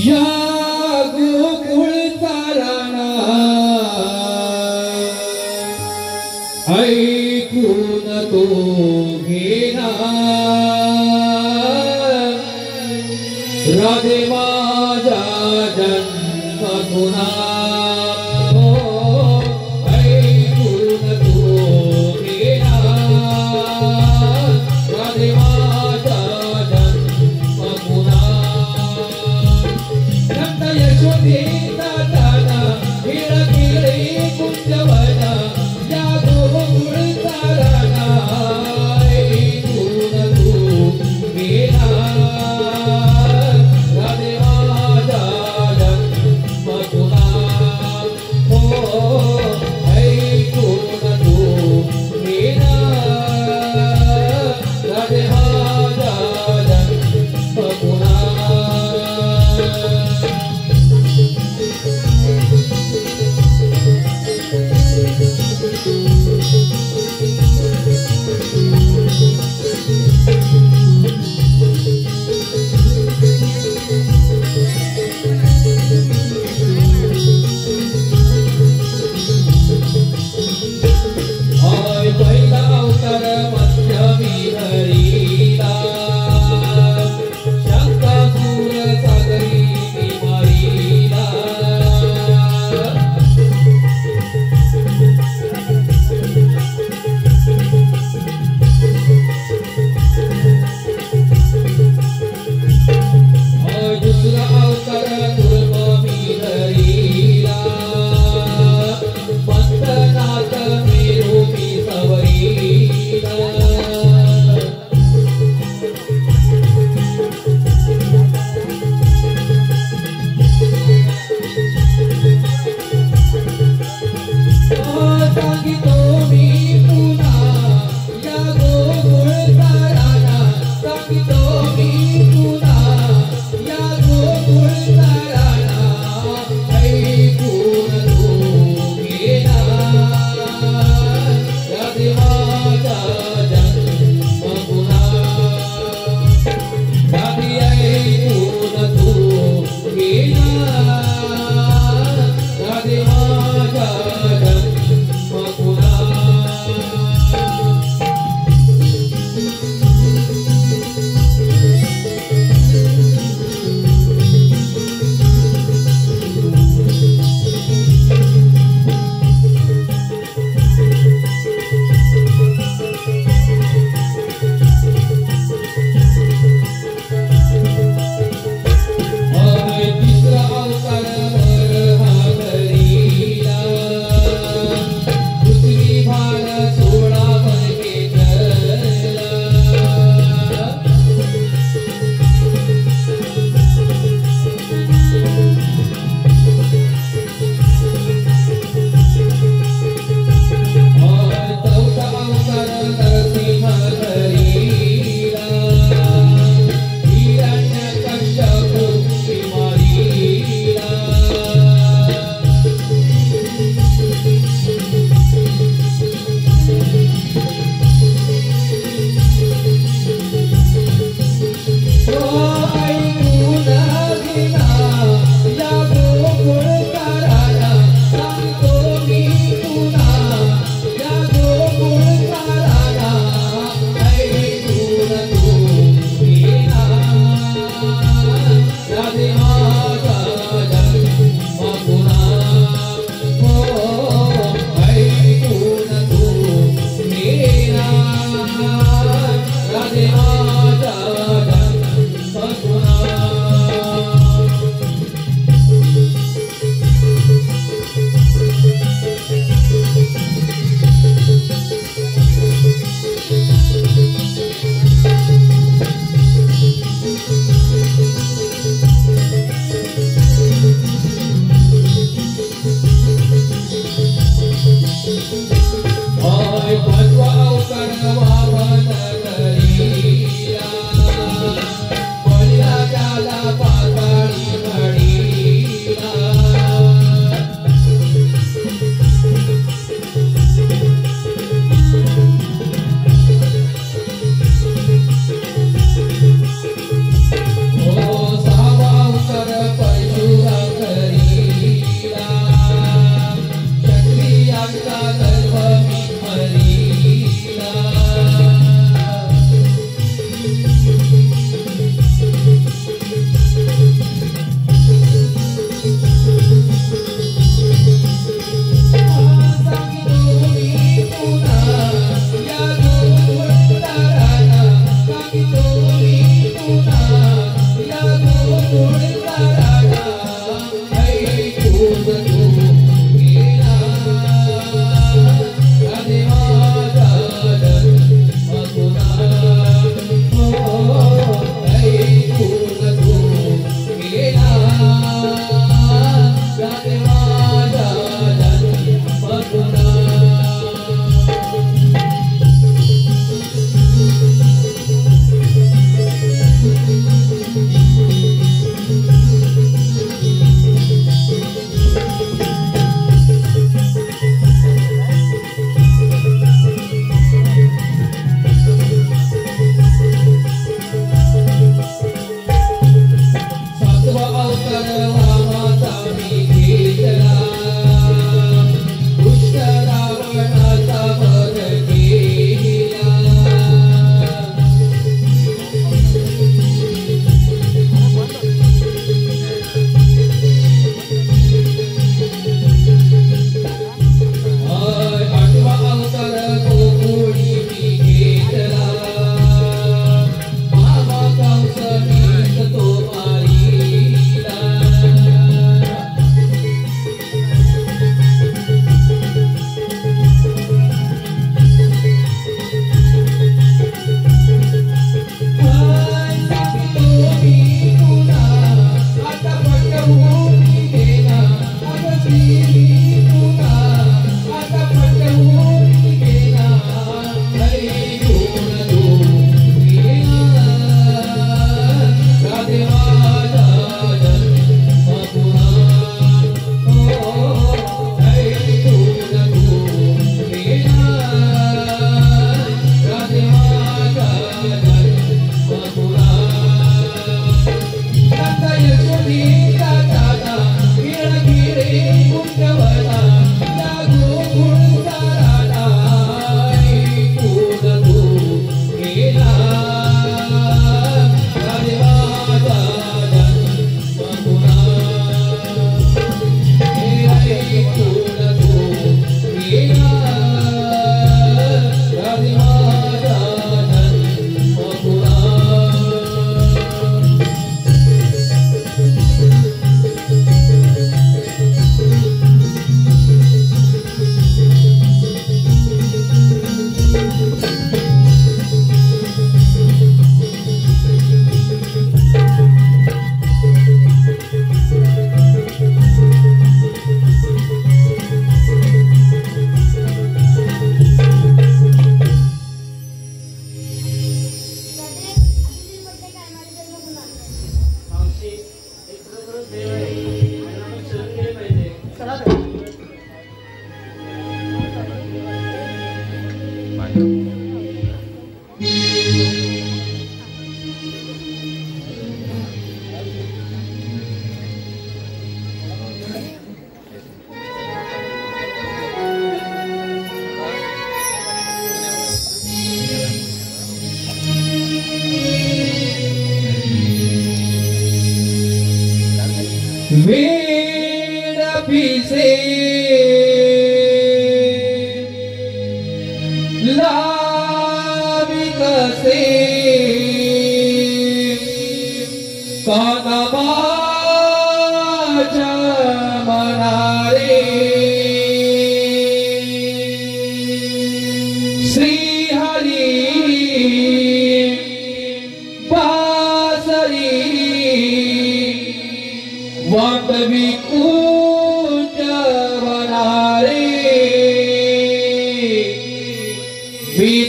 S2: या गोकुळ चारणा ऐकून तो घेना राधे माझा जन्म गुना ऐकून तो घेना राधे माझा जन्म गुना नंद यशोदे जाताना खेळ खेळे कुंजवना या गोकुळ चारणा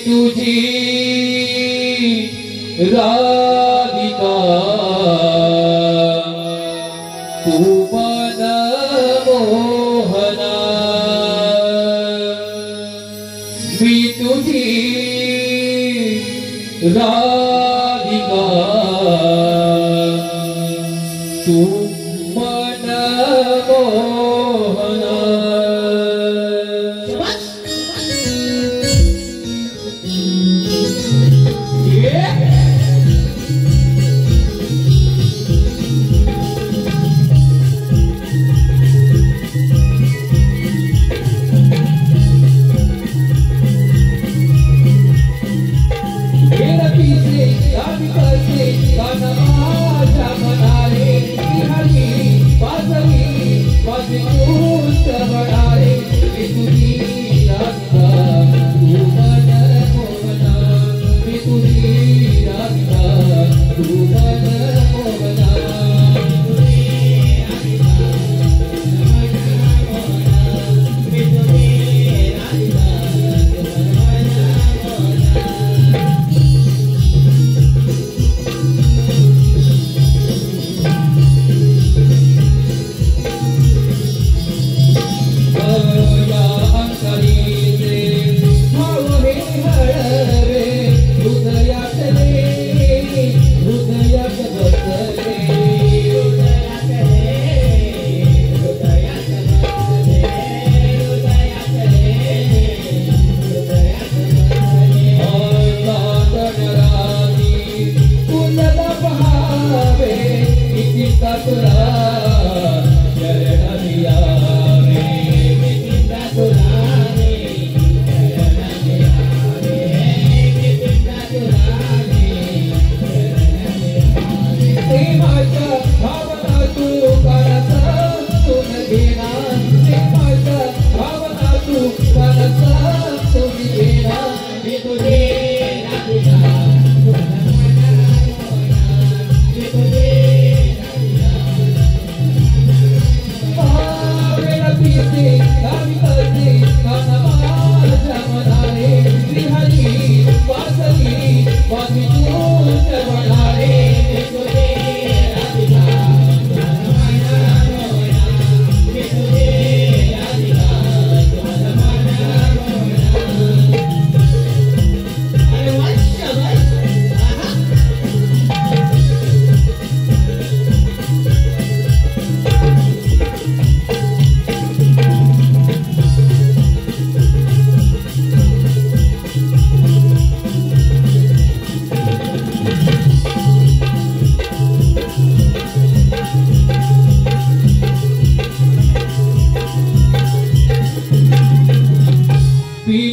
S2: तुझी राधिका तू मन मोहना मी तुझी राधिका तू मन मोहना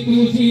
S2: तुझी